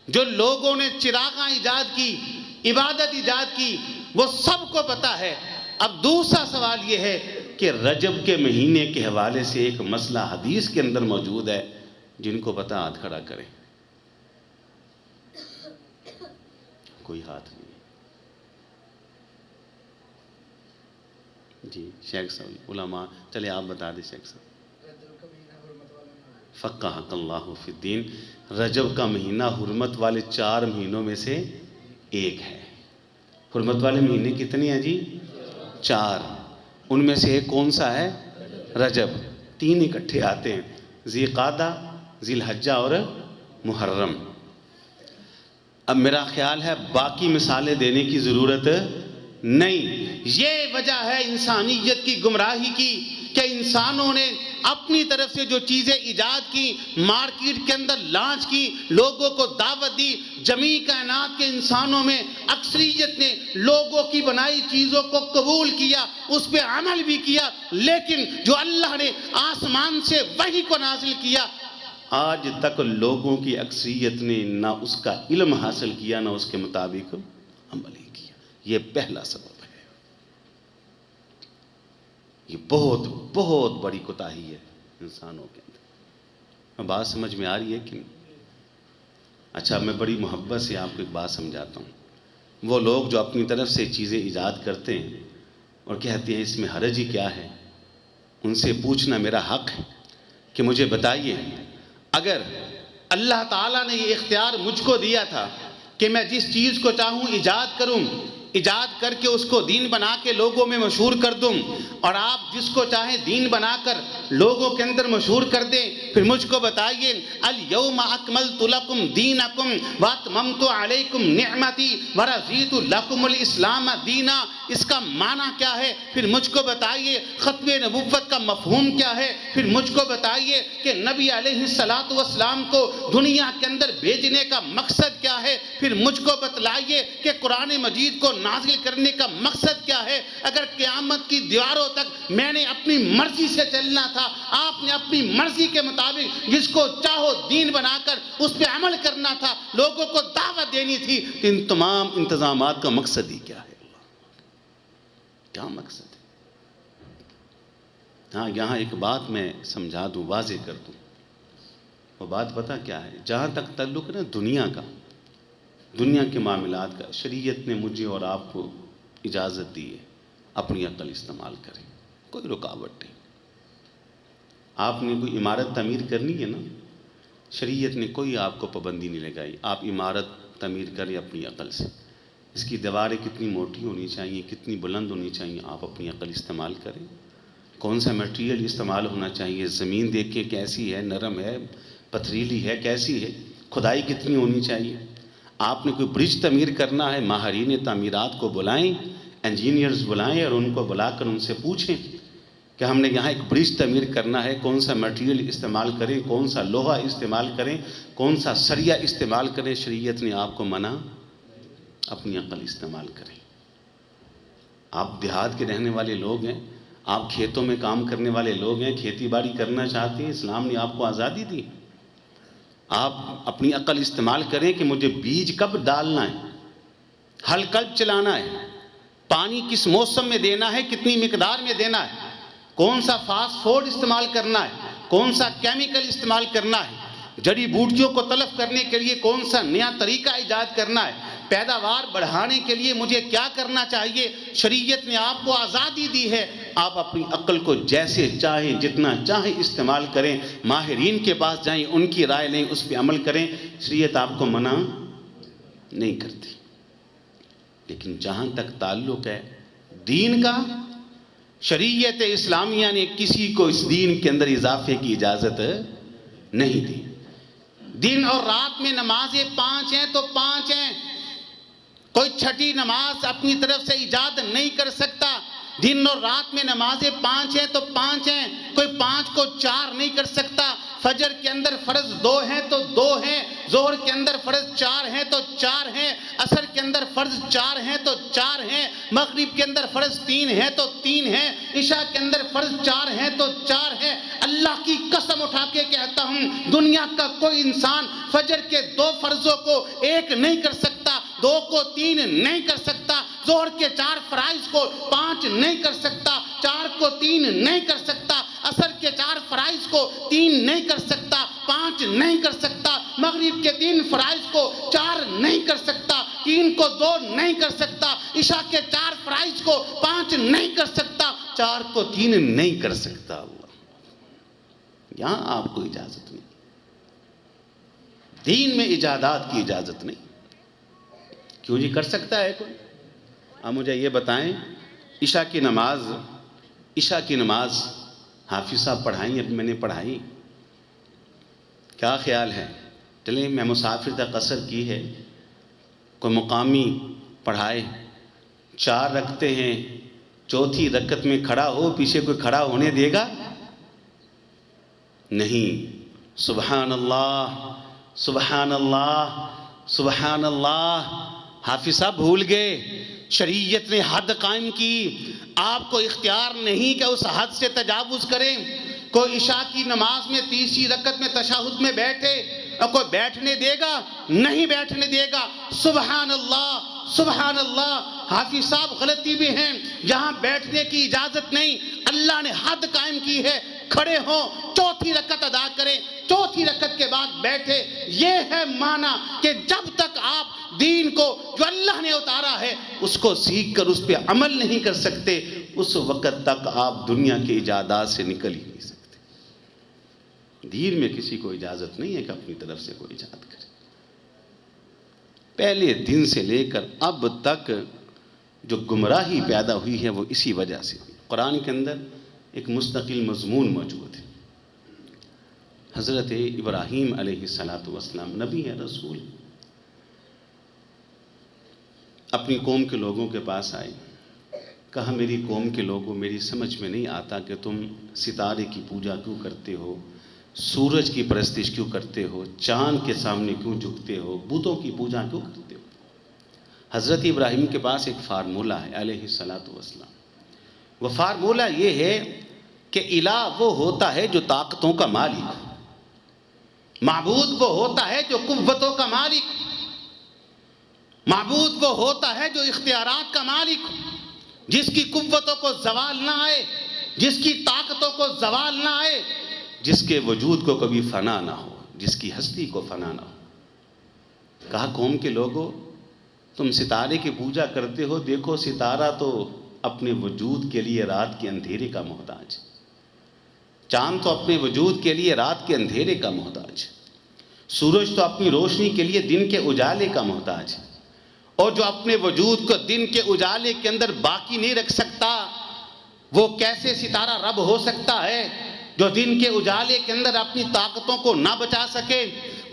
جو لوگوں نے چراغاں ایجاد کی، عبادت ایجاد کی، وہ سب کو پتا ہے. اب دوسرا سوال یہ ہے کہ رجب کے مہینے کے حوالے سے ایک مسئلہ حدیث کے اندر موجود ہے، جن کو پتا ہاتھ کھڑا کریں. کوئی ہاتھ نہیں. جی شیخ صاحب، علماء، چلے آپ بتا دیں شیخ صاحب. فقہک اللہ فی الدین. رجب کا مہینہ حرمت والے 4 مہینوں میں سے ایک ہے. حرمت والے مہینے کتنے ہیں جی؟ 4. ان میں سے ایک کون سا ہے؟ رجب. 3 اکٹھے آتے ہیں، ذی قعدہ، ذی الحجہ اور محرم. اب میرا خیال ہے باقی مثالیں دینے کی ضرورت نہیں. یہ وجہ ہے انسانیت کی گمراہی کی کہ انسانوں نے اپنی طرف سے جو چیزیں ایجاد کی، مارکیٹ کے اندر لانچ کی، لوگوں کو دعوت دی. جمیع کائنات کے انسانوں میں اکثریت نے لوگوں کی بنائی چیزوں کو قبول کیا، اس پہ عمل بھی کیا، لیکن جو اللہ نے آسمان سے وحی کو نازل کیا، آج تک لوگوں کی اکثریت نے نہ اس کا علم حاصل کیا، نہ اس کے مطابق عمل ہی کیا. یہ پہلا سبب ہے. یہ بہت بہت بڑی کوتاہی ہے انسانوں کے اندر. بات سمجھ میں آ رہی ہے کہ نہیں؟ اچھا، میں بڑی محبت سے آپ کو ایک بات سمجھاتا ہوں. وہ لوگ جو اپنی طرف سے چیزیں ایجاد کرتے ہیں اور کہتے ہیں اس میں حرج ہی کیا ہے، ان سے پوچھنا میرا حق ہے کہ مجھے بتائیے، اگر اللہ تعالیٰ نے یہ اختیار مجھ کو دیا تھا کہ میں جس چیز کو چاہوں ایجاد کروں، ایجاد کر کے اس کو دین بنا کے لوگوں میں مشہور کر دوں، اور آپ جس کو چاہیں دین بنا کر لوگوں کے اندر مشہور کر دیں، پھر مجھ کو بتائیے الیوم اکملت لکم دینکم واتممت علیکم نعمتی ورضیت لکم الاسلام دینا، اس کا معنی کیا ہے؟ پھر مجھ کو بتائیے ختم نبوت کا مفہوم کیا ہے؟ پھر مجھ کو بتائیے کہ نبی علیہ الصلوۃ والسلام کو دنیا کے اندر بھیجنے کا مقصد کیا ہے؟ پھر مجھ کو بتلائیے کہ قرآن مجید کو نازل کرنے کا مقصد کیا ہے؟ اگر قیامت کی دیواروں تک میں نے اپنی مرضی سے چلنا تھا، آپ نے اپنی مرضی کے مطابق جس کو چاہو دین بنا کر اس پہ عمل کرنا تھا، لوگوں کو دعوت دینی تھی، تو ان تمام انتظامات کا مقصد ہی کیا ہے؟ کیا مقصد ہے؟ ہاں، یہاں ایک بات میں سمجھا دوں، واضح کر دوں. وہ بات پتہ کیا ہے؟ جہاں تک تعلق ہے نا دنیا کا، دنیا کے معاملات کا، شریعت نے مجھے اور آپ کو اجازت دی ہے اپنی عقل استعمال کریں، کوئی رکاوٹ نہیں. آپ نے کوئی عمارت تعمیر کرنی ہے نا، شریعت نے کوئی آپ کو پابندی نہیں لگائی. آپ عمارت تعمیر کریں اپنی عقل سے. اس کی دیواریں کتنی موٹی ہونی چاہیے، کتنی بلند ہونی چاہیے، آپ اپنی عقل استعمال کریں. کون سا میٹیریل استعمال ہونا چاہیے، زمین دیکھیں کیسی ہے، نرم ہے، پتھریلی ہے، کیسی ہے، کھدائی کتنی ہونی چاہیے. آپ نے کوئی برج تعمیر کرنا ہے، ماہرین تعمیرات کو بلائیں، انجینئرز بلائیں، اور ان کو بلا کر ان سے پوچھیں کہ ہم نے یہاں ایک برج تعمیر کرنا ہے، کون سا میٹیریل استعمال کریں، کون سا لوہا استعمال کریں، کون سا سریا استعمال کریں. شریعت نے آپ کو منع، اپنی عقل استعمال کریں. آپ دیہات کے رہنے والے لوگ ہیں، آپ کھیتوں میں کام کرنے والے لوگ ہیں، کھیتی باڑی کرنا چاہتے ہیں، اسلام نے آپ کو آزادی دی. آپ اپنی عقل استعمال کریں کہ مجھے بیج کب ڈالنا ہے، ہل کب چلانا ہے، پانی کس موسم میں دینا ہے، کتنی مقدار میں دینا ہے، کون سا فاسٹ فوڈ استعمال کرنا ہے، کون سا کیمیکل استعمال کرنا ہے، جڑی بوٹیوں کو تلف کرنے کے لیے کون سا نیا طریقہ ایجاد کرنا ہے، پیداوار بڑھانے کے لیے مجھے کیا کرنا چاہیے. شریعت نے آپ کو آزادی دی ہے، آپ اپنی عقل کو جیسے چاہیں جتنا چاہیں استعمال کریں، ماہرین کے پاس جائیں، ان کی رائے لیں، اس پہ عمل کریں. شریعت آپ کو منع نہیں کرتی. لیکن جہاں تک تعلق ہے دین کا، شریعت اسلامیہ نے کسی کو اس دین کے اندر اضافے کی اجازت نہیں دی. دن اور رات میں نمازیں 5 ہیں تو 5 ہیں، کوئی چھٹی نماز اپنی طرف سے ایجاد نہیں کر سکتا. دن اور رات میں نمازیں 5 ہیں تو 5 ہیں، کوئی 5 کو 4 نہیں کر سکتا۔ فجر کے اندر فرض 2 ہیں تو 2 ہیں، ظہر کے اندر فرض 4 ہیں تو 4 ہیں، عصر کے اندر فرض 4 ہیں تو 4 ہیں، مغرب کے اندر فرض 3 ہیں تو 3 ہیں، عشاء کے اندر فرض 4 ہیں تو 4 ہیں۔ اللہ کی قسم اٹھا کے کہتا ہوں، دنیا کا کوئی انسان فجر کے 2 فرضوں کو 1 نہیں کر سکتا، 2 کو 3 نہیں کر سکتا، ظہر کے 4 فرائض کو 5 نہیں کر سکتا، 4 کو 3 نہیں کر سکتا، عصر کے 4 فرائض کو 3 نہیں کر سکتا، 5 نہیں کر سکتا، مغرب کے 3 فرائض کو 4 نہیں کر سکتا، 3 کو 2 نہیں کر سکتا، عشاء کے 4 فرائض کو 5 نہیں کر سکتا، 4 کو 3 نہیں کر سکتا۔ اللہ یہاں آپ کو اجازت نہیں، دین میں ایجادات کی اجازت نہیں۔ کیوں جی کر سکتا ہے کوئی؟ آپ مجھے یہ بتائیں، عشاء کی نماز حافظ صاحب پڑھائیں، اب میں نے پڑھائی، کیا خیال ہے؟ چلیں میں مسافر تھا، قصر کی ہے، کوئی مقامی پڑھائے، 4 رکعتیں ہیں، چوتھی رکعت میں کھڑا ہو، پیچھے کوئی کھڑا ہونے دے گا؟ نہیں۔ سبحان اللہ، سبحان اللہ، سبحان اللہ۔ حافظ صاحب بھول گئے، شریعت نے حد قائم کی، آپ کو اختیار نہیں کہ اس حد سے تجاوز کریں۔ کوئی عشاء کی نماز میں 30 رکعت میں تشہد میں بیٹھے، اور کوئی بیٹھنے دے گا؟ نہیں بیٹھنے دے گا۔ سبحان اللہ، سبحان اللہ۔ حافظ صاحب غلطی بھی ہیں، جہاں بیٹھنے کی اجازت نہیں، اللہ نے حد قائم کی ہے، کھڑے ہوں، چوتھی رکعت ادا کریں، چوتھی رکعت کے بعد بیٹھے۔ یہ ہے معنی کہ جب تک آپ دین کو جو اللہ نے اتارا ہے اس کو سیکھ کر اس پہ عمل نہیں کر سکتے، اس وقت تک آپ دنیا کے ایجادات سے نکل ہی نہیں سکتے۔ دین میں کسی کو اجازت نہیں ہے کہ اپنی طرف سے کوئی ایجاد کرے۔ پہلے دن سے لے کر اب تک جو گمراہی پیدا ہوئی ہے وہ اسی وجہ سے ہوئی۔ قرآن کے اندر ایک مستقل مضمون موجود ہے۔ حضرت ابراہیم علیہ السلام نبی ہے، رسول، اپنی قوم کے لوگوں کے پاس آئے، کہا میری قوم کے لوگوں، میری سمجھ میں نہیں آتا کہ تم ستارے کی پوجا کیوں کرتے ہو، سورج کی پرستش کیوں کرتے ہو، چاند کے سامنے کیوں جھکتے ہو، بتوں کی پوجا کیوں کرتے ہو۔ حضرت ابراہیم کے پاس ایک فارمولہ ہے علیہ السلام۔ وہ فارمولہ یہ ہے کہ الہ وہ ہوتا ہے جو طاقتوں کا مالک، معبود وہ ہوتا ہے جو قوتوں کا مالک، معبود وہ ہوتا ہے جو اختیارات کا مالک، جس کی قوتوں کو زوال نہ آئے، جس کی طاقتوں کو زوال نہ آئے، جس کے وجود کو کبھی فنا نہ ہو، جس کی ہستی کو فنا نہ ہو۔ کہا قوم کے لوگوں، تم ستارے کی پوجا کرتے ہو، دیکھو ستارہ تو اپنے وجود کے لیے رات کے اندھیرے کا محتاج، چاند تو اپنے وجود کے لیے رات کے اندھیرے کا محتاج، سورج تو اپنی روشنی کے لیے دن کے اجالے کا محتاج، اور جو اپنے وجود کو دن کے اجالے کے اندر باقی نہیں رکھ سکتا، وہ کیسے ستارہ رب ہو سکتا ہے؟ جو دن کے اجالے کے اندر اپنی طاقتوں کو نہ بچا سکے،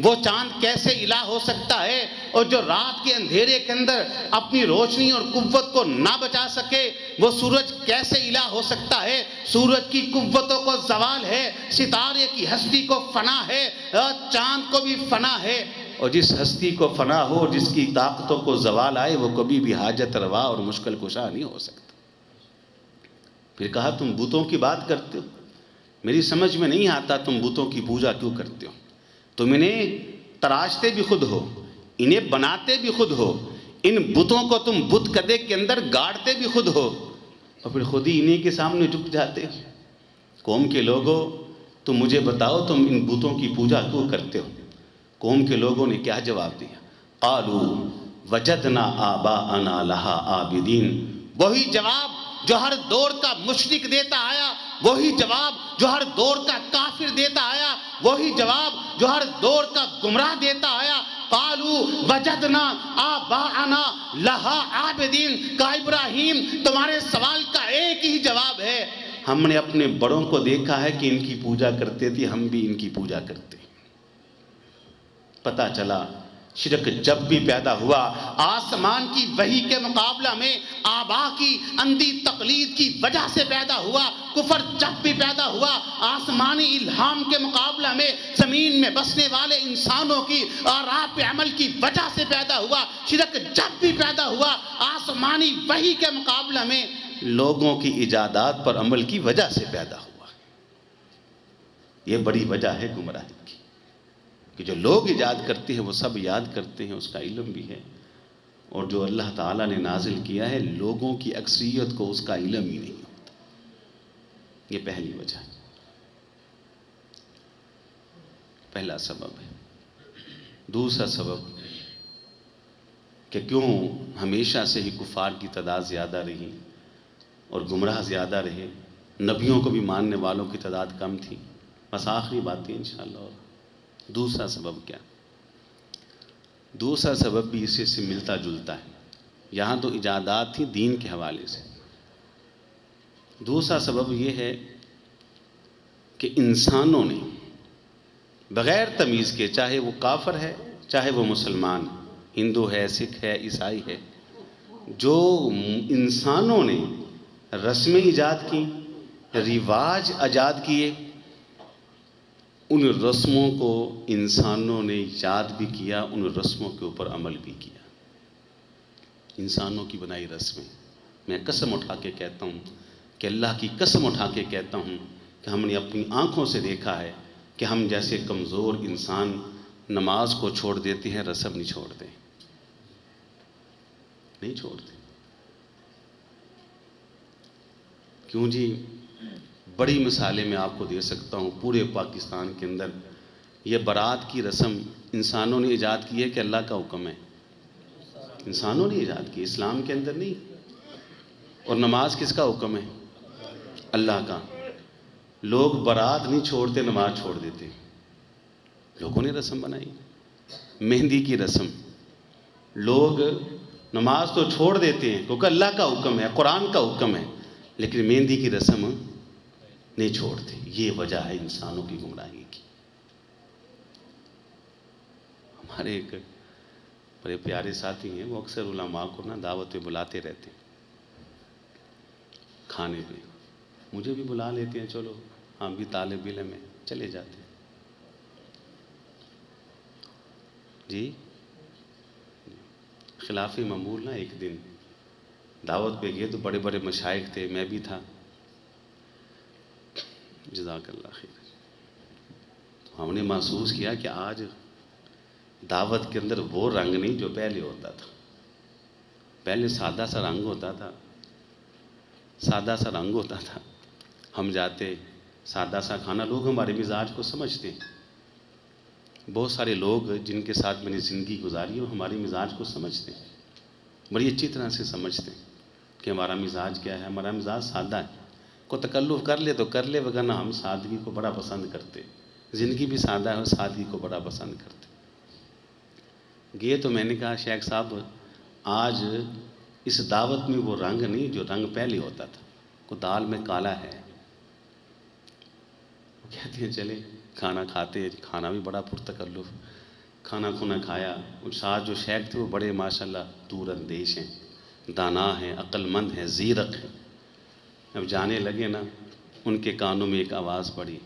وہ چاند کیسے الہ ہو سکتا ہے؟ اور جو رات کے اندھیرے کے اندر اپنی روشنی اور قوت کو نہ بچا سکے، وہ سورج کیسے الہ ہو سکتا ہے؟ سورج کی قوتوں کو زوال ہے، ستارے کی ہستی کو فنا ہے، اور چاند کو بھی فنا ہے، اور جس ہستی کو فنا ہو، جس کی طاقتوں کو زوال آئے، وہ کبھی بھی حاجت روا اور مشکل کشا نہیں ہو سکتا۔ پھر کہا تم بتوں کی بات کرتے ہو، میری سمجھ میں نہیں آتا تم بتوں کی پوجا کیوں کرتے ہو؟ تم انہیں تراشتے بھی خود ہو، انہیں بناتے بھی خود ہو، ان بتوں کو تم بت کدے کے اندر گاڑتے بھی خود ہو، اور پھر خود ہی انہیں کے سامنے جھک جاتے ہو۔ قوم کے لوگوں، تم مجھے بتاؤ تم ان بتوں کی پوجا کیوں کرتے ہو؟ قوم کے لوگوں نے کیا جواب دیا؟ قالوا وجدنا آباءنا لہا عابدین۔ وہی جواب جو ہر دور کا مشرک دیتا آیا، وہی جواب جو ہر دور کا کافر دیتا آیا، وہی جواب جو ہر دور کا گمراہ دیتا آیا۔ قالوا وجدنا آباءنا لہا عابدین۔ کہا ابراہیم تمہارے سوال کا ایک ہی جواب ہے، ہم نے اپنے بڑوں کو دیکھا ہے کہ ان کی پوجا کرتے تھے، ہم بھی ان کی پوجا کرتے۔ پتہ چلا شرک جب بھی پیدا ہوا آسمان کی وحی کے مقابلہ میں آبا کی اندھی تقلید کی وجہ سے پیدا ہوا. کفر جب بھی پیدا ہوا آسمانی الہام کے مقابلہ میں زمین میں بسنے والے انسانوں کی آراء پہ عمل کی وجہ سے پیدا ہوا. شرک جب بھی پیدا ہوا آسمانی وحی کے مقابلہ میں لوگوں کی ایجادات پر عمل کی وجہ سے پیدا ہوا. یہ بڑی وجہ ہے گمراہی کی کہ جو لوگ ایجاد کرتے ہیں وہ سب یاد کرتے ہیں، اس کا علم بھی ہے، اور جو اللہ تعالیٰ نے نازل کیا ہے لوگوں کی اکثریت کو اس کا علم ہی نہیں ہوتا. یہ پہلی وجہ ہے، پہلا سبب ہے. دوسرا سبب کہ کیوں ہمیشہ سے ہی کفار کی تعداد زیادہ رہی اور گمراہ زیادہ رہے، نبیوں کو بھی ماننے والوں کی تعداد کم تھی. بس آخری باتیں انشاءاللہ. اور دوسرا سبب کیا؟ دوسرا سبب بھی اسی سے ملتا جلتا ہے. یہاں تو ایجادات تھی دین کے حوالے سے. دوسرا سبب یہ ہے کہ انسانوں نے بغیر تمیز کے، چاہے وہ کافر ہے چاہے وہ مسلمان، ہندو ہے، سکھ ہے، عیسائی ہے، جو انسانوں نے رسمیں ایجاد کی، رواج ایجاد کیے، ان رسموں کو انسانوں نے یاد بھی کیا، ان رسموں کے اوپر عمل بھی کیا. انسانوں کی بنائی رسمیں، میں قسم اٹھا کے کہتا ہوں کہ اللہ کی قسم اٹھا کے کہتا ہوں کہ ہم نے اپنی آنکھوں سے دیکھا ہے کہ ہم جیسے کمزور انسان نماز کو چھوڑ دیتے ہیں، رسم نہیں چھوڑتے، نہیں چھوڑتے. کیوں جی؟ بڑی مثالیں میں آپ کو دے سکتا ہوں. پورے پاکستان کے اندر یہ برات کی رسم انسانوں نے ایجاد کی ہے کہ اللہ کا حکم ہے؟ انسانوں نے ایجاد کی، اسلام کے اندر نہیں. اور نماز کس کا حکم ہے؟ اللہ کا. لوگ برات نہیں چھوڑتے، نماز چھوڑ دیتے. لوگوں نے رسم بنائی. مہندی کی رسم، لوگ نماز تو چھوڑ دیتے ہیں کیونکہ اللہ کا حکم ہے، قرآن کا حکم ہے، لیکن مہندی کی رسم نہیں چھوڑتے. یہ وجہ ہے انسانوں کی گمراہی کی. ہمارے ایک بڑے پیارے ساتھی ہیں، وہ اکثر علماء کو دعوت پہ بلاتے رہتے ہیں کھانے میں. مجھے بھی بلا لیتے ہیں، چلو ہم بھی طالب علم ہیں، چلے جاتے ہیں. جی خلاف معمول ایک دن دعوت پہ گئے تو بڑے بڑے مشائخ تھے، میں بھی تھا. جزاک اللہ خیر. تو ہم نے محسوس کیا کہ آج دعوت کے اندر وہ رنگ نہیں جو پہلے ہوتا تھا. پہلے سادہ سا رنگ ہوتا تھا، سادہ سا رنگ ہوتا تھا. ہم جاتے، سادہ سا کھانا، لوگ ہمارے مزاج کو سمجھتے ہیں. بہت سارے لوگ جن کے ساتھ میں نے زندگی گزاری وہ ہمارے مزاج کو سمجھتے ہیں، بڑی اچھی طرح سے سمجھتے ہیں کہ ہمارا مزاج کیا ہے. ہمارا مزاج سادہ ہے. کوئی تکلف کر لے تو کر لے، وگرنہ ہم سادگی کو بڑا پسند کرتے. زندگی بھی سادہ ہے اور سادگی کو بڑا پسند کرتے. گئے تو میں نے کہا شیخ صاحب آج اس دعوت میں وہ رنگ نہیں جو رنگ پہلے ہوتا تھا. کوئی دال میں کالا ہے. کہتے ہیں چلے کھانا کھاتے ہیں. کھانا بھی بڑا پرتکلف. کھانا کھایا. اور ساتھ جو شیخ تھے وہ بڑے ماشاءاللہ دور اندیش ہیں، دانا ہیں، عقل مند ہیں، زیرک ہیں. اب جانے لگے ان کے کانوں میں ایک آواز پڑی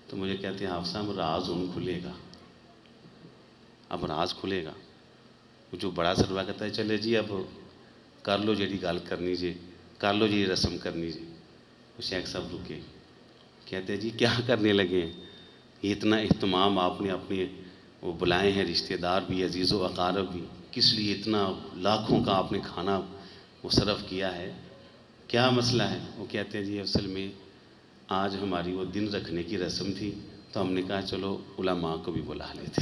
تو مجھے کہتے ہیں حافظ صاحب راز کھلے گا. اب راز کھلے گا. جو بڑا سروا کہتا ہے چلے جی اب کر لو جیڑی گال کرنی جی، کر لو جی رسم کرنی جی. وہ شیخ صاحب رکے، کہتے ہیں جی کیا کرنے لگے ہیں؟ یہ اتنا اہتمام آپ نے اپنے وہ بلائے ہیں رشتہ دار بھی، عزیز و اقارب بھی، کس لیے اتنا لاکھوں کا آپ نے کھانا وہ صرف کیا ہے؟ کیا مسئلہ ہے؟ وہ کہتے ہیں جی اصل میں آج ہماری وہ دن رکھنے کی رسم تھی تو ہم نے کہا چلو علماء کو بھی بلا لیتے.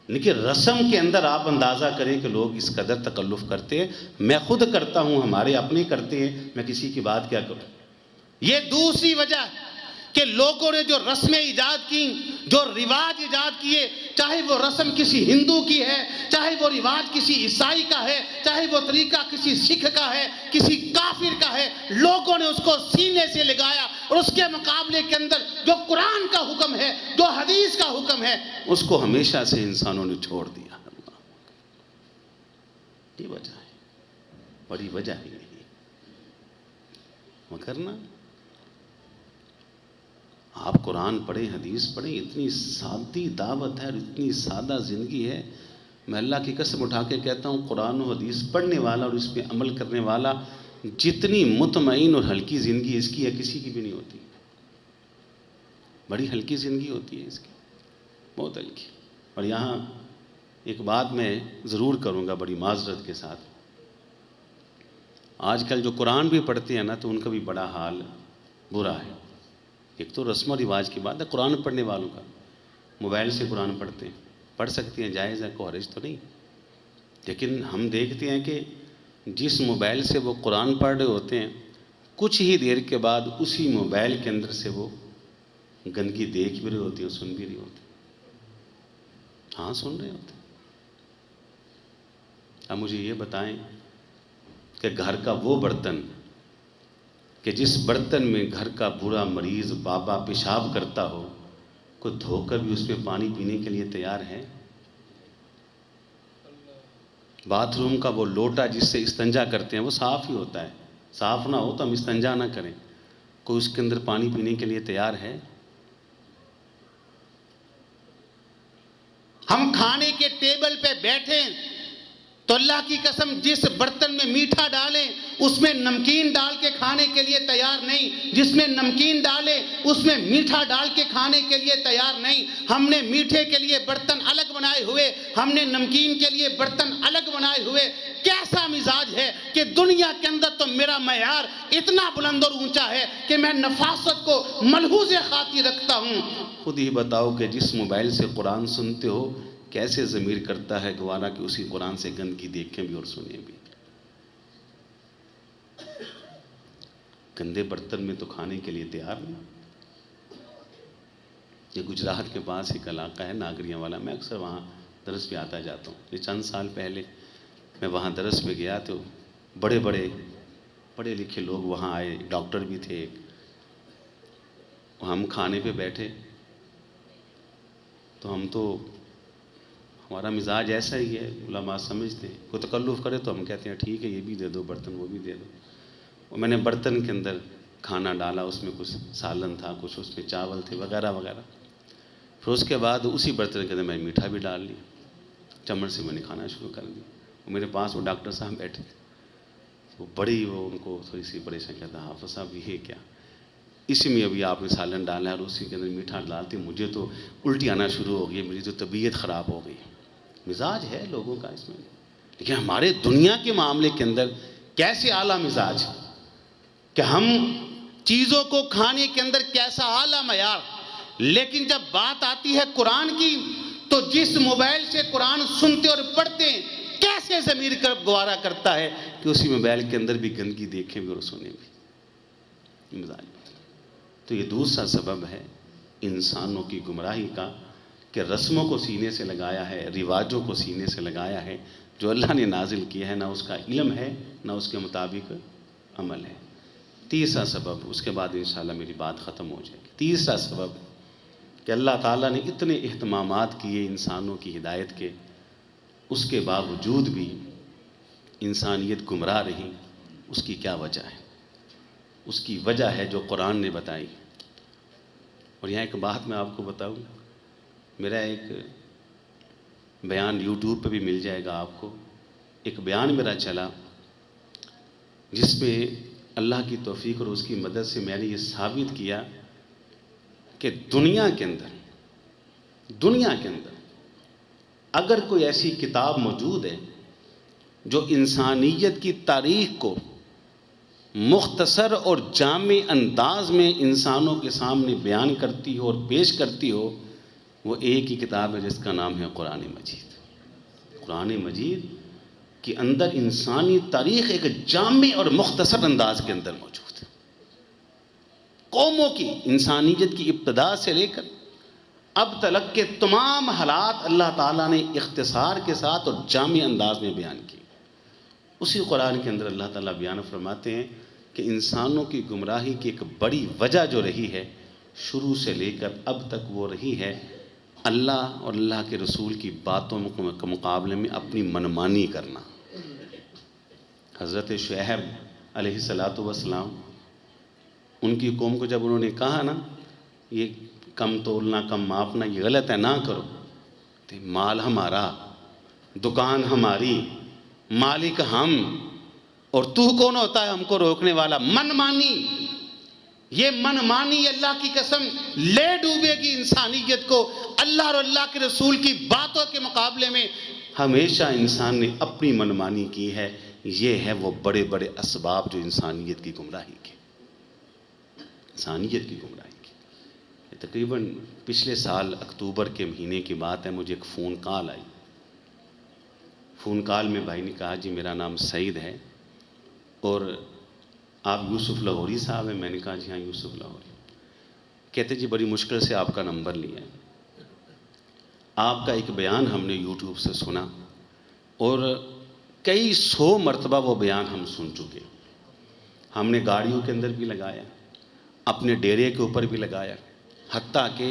لیکن رسم کے اندر آپ اندازہ کریں کہ لوگ اس قدر تکلف کرتے ہیں. میں خود کرتا ہوں، ہمارے اپنے کرتے ہیں، میں کسی کی بات کیا کروں. یہ دوسری وجہ ہے کہ لوگوں نے جو رسمیں ایجاد کی، جو رواج ایجاد کیے، چاہے وہ رسم کسی ہندو کی ہے، چاہے وہ رواج کسی عیسائی کا ہے، چاہے وہ طریقہ کسی سکھ کا ہے، کسی کافر کا ہے، لوگوں نے اس کو سینے سے لگایا اور اس کے مقابلے کے اندر جو قرآن کا حکم ہے، جو حدیث کا حکم ہے، اس کو ہمیشہ سے انسانوں نے چھوڑ دیا. یہ وجہ ہے، بڑی وجہ ہے یہی. مگر نا آپ قرآن پڑھیں، حدیث پڑھیں، اتنی سادی دعوت ہے اور اتنی سادہ زندگی ہے. میں اللہ کی قسم اٹھا کے کہتا ہوں، قرآن و حدیث پڑھنے والا اور اس پہ عمل کرنے والا جتنی مطمئن اور ہلکی زندگی اس کی ہے کسی کی بھی نہیں ہوتی. بڑی ہلکی زندگی ہوتی ہے اس کی، بہت ہلکی. اور یہاں ایک بات میں ضرور کروں گا بڑی معذرت کے ساتھ. آج کل جو قرآن بھی پڑھتے ہیں نا تو ان کا بھی بڑا حال برا ہے. ایک تو رسم و رواج کی بات ہے قرآن پڑھنے والوں کا، موبائل سے قرآن پڑھتے ہیں، پڑھ سکتے ہیں، جائز ہے، کوئی حرج تو نہیں. لیکن ہم دیکھتے ہیں کہ جس موبائل سے وہ قرآن پڑھ رہے ہوتے ہیں کچھ ہی دیر کے بعد اسی موبائل کے اندر سے وہ گندگی دیکھ بھی رہے ہوتے ہیں، سن بھی رہے ہوتے ہیں. ہاں سن رہے ہوتے ہیں. اب مجھے یہ بتائیں کہ گھر کا وہ برتن کہ جس برتن میں گھر کا برا مریض بابا پیشاب کرتا ہو، کوئی دھو کر بھی اس میں پانی پینے کے لیے تیار ہے؟ باتھ روم کا وہ لوٹا جس سے استنجا کرتے ہیں وہ صاف ہی ہوتا ہے، صاف نہ ہو تو ہم استنجا نہ کریں، کوئی اس کے اندر پانی پینے کے لیے تیار ہے؟ ہم کھانے کے ٹیبل پہ بیٹھیں تو اللہ کی قسم جس برتن میں میٹھا ڈالیں اس میں نمکین ڈال کے کھانے کے لیے تیار نہیں، جس میں نمکین ڈالیں اس میں میٹھا ڈال کے کھانے کے لیے تیار نہیں. ہم نے میٹھے کے لیے برتن الگ بنائے ہوئے، ہم نے نمکین کے لیے برتن الگ بنائے ہوئے. کیسا مزاج ہے کہ دنیا کے اندر تو میرا معیار اتنا بلند اور اونچا ہے کہ میں نفاست کو ملحوظ خاطی رکھتا ہوں. خود ہی بتاؤ کہ جس موبائل سے قرآن سنتے ہو کیسے ضمیر کرتا ہے گوارا کہ اسی قرآن سے گندگی دیکھیں بھی اور سنیں بھی؟ گندے برتن میں تو کھانے کے لیے تیار نہیں. یہ گجرات کے پاس ایک علاقہ ہے ناگریاں والا، میں اکثر وہاں درس پہ آتا جاتا ہوں. یہ چند سال پہلے میں وہاں درس پہ گیا تو بڑے بڑے پڑھے لکھے لوگ وہاں آئے، ڈاکٹر بھی تھے. ہم کھانے پہ بیٹھے تو ہمارا مزاج ایسا ہی ہے، علماء سمجھتے ہیں، کوئی تکلف کرے تو ہم کہتے ہیں ٹھیک ہے یہ بھی دے دو برتن، وہ بھی دے دو. اور میں نے برتن کے اندر کھانا ڈالا، اس میں کچھ سالن تھا، کچھ اس میں چاول تھے وغیرہ وغیرہ. پھر اس کے بعد اسی برتن کے اندر میں میٹھا بھی ڈال لیا، چمچ سے میں نے کھانا شروع کر دیا. میرے پاس وہ ڈاکٹر صاحب بیٹھے تھے، وہ ان کو تھوڑی سی پریشان کہتا، حافظ صاحب یہ کیا، اسی میں ابھی آپ نے سالن ڈالا ہے اور اسی کے اندر میٹھا ڈالتے، مجھے تو الٹی آنا شروع ہو گئی، میری تو طبیعت خراب ہو گئی. مزاج ہے لوگوں کا اس میں. لیکن ہمارے دنیا کے معاملے کے اندر کیسے اعلیٰ مزاج کہ ہم چیزوں کو کھانے کے اندر کیسا اعلیٰ معیار. لیکن جب بات آتی ہے قرآن کی تو جس موبائل سے قرآن سنتے اور پڑھتے ہیں کیسے ضمیر کر گوارا کرتا ہے کہ اسی موبائل کے اندر بھی گندگی دیکھیں بھی اور سنیں بھی. مزاج. تو یہ دوسرا سبب ہے انسانوں کی گمراہی کا کہ رسموں کو سینے سے لگایا ہے، رواجوں کو سینے سے لگایا ہے. جو اللہ نے نازل کیا ہے نہ اس کا علم ہے نہ اس کے مطابق عمل ہے. تیسرا سبب، اس کے بعد انشاءاللہ میری بات ختم ہو جائے گی. تیسرا سبب کہ اللہ تعالیٰ نے اتنے اہتمامات کیے انسانوں کی ہدایت کے، اس کے باوجود بھی انسانیت گمراہ رہی. اس کی کیا وجہ ہے؟ اس کی وجہ ہے جو قرآن نے بتائی. اور یہاں ایک بات میں آپ کو بتاؤں، میرا ایک بیان یوٹیوب پہ بھی مل جائے گا آپ کو. ایک بیان میرا چلا جس پہ اللہ کی توفیق اور اس کی مدد سے میں نے یہ ثابت کیا کہ دنیا کے اندر اگر کوئی ایسی کتاب موجود ہے جو انسانیت کی تاریخ کو مختصر اور جامع انداز میں انسانوں کے سامنے بیان کرتی ہو اور پیش کرتی ہو، وہ ایک ہی کتاب ہے جس کا نام ہے قرآن مجید. قرآن مجید کے اندر انسانی تاریخ ایک جامع اور مختصر انداز کے اندر موجود ہے. قوموں کی انسانیت کی ابتدا سے لے کر اب تلک کے تمام حالات اللہ تعالیٰ نے اختصار کے ساتھ اور جامع انداز میں بیان کی. اسی قرآن کے اندر اللہ تعالیٰ بیان فرماتے ہیں کہ انسانوں کی گمراہی کی ایک بڑی وجہ جو رہی ہے شروع سے لے کر اب تک وہ رہی ہے اللہ اور اللہ کے رسول کی باتوں کے مقابلے میں اپنی منمانی کرنا. حضرت شعیب علیہ الصلاۃ والسلام، ان کی قوم کو جب انہوں نے کہا نا یہ کم تولنا کم ماپنا یہ غلط ہے، نہ کرو، تو مال ہمارا، دکان ہماری، مالک ہم، اور تو کون ہوتا ہے ہم کو روکنے والا؟ من مانی، یہ من مانی اللہ کی قسم لے ڈوبے گی انسانیت کو۔ اللہ اور اللہ کے رسول کی باتوں کے مقابلے میں ہمیشہ انسان نے اپنی من مانی کی ہے۔ یہ ہے وہ بڑے بڑے اسباب جو انسانیت کی گمراہی کے، انسانیت کی گمراہی کی۔ تقریباً پچھلے سال اکتوبر کے مہینے کی بات ہے، مجھے ایک فون کال آئی۔ فون کال میں بھائی نے کہا جی میرا نام سعید ہے اور آپ یوسف لاہوری صاحب ہیں؟ میں نے کہا جی ہاں یوسف لاہوری۔ کہتے جی بڑی مشکل سے آپ کا نمبر لیا ہے، آپ کا ایک بیان ہم نے یوٹیوب سے سنا اور کئی 100 مرتبہ وہ بیان ہم سن چکے، ہم نے گاڑیوں کے اندر بھی لگایا، اپنے ڈیرے کے اوپر بھی لگایا، حتیٰ کہ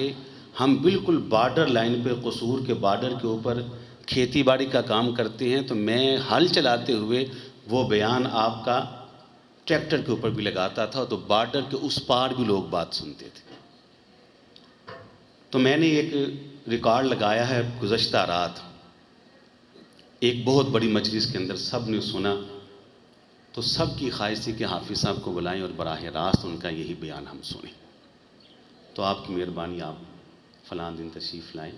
ہم بالکل بارڈر لائن پہ قصور کے بارڈر کے اوپر کھیتی باڑی کا کام کرتے ہیں، تو میں ہل چلاتے ہوئے وہ بیان آپ کا ٹریکٹر کے اوپر بھی لگاتا تھا، تو بارڈر کے اس پار بھی لوگ بات سنتے تھے۔ تو میں نے ایک ریکارڈ لگایا ہے گزشتہ رات، ایک بہت بڑی مجلس کے اندر سب نے سنا، تو سب کی خواہش تھی کہ حافظ صاحب کو بلائیں اور براہ راست ان کا یہی بیان ہم سنیں۔ تو آپ کی مہربانی، آپ فلاں دن تشریف لائیں۔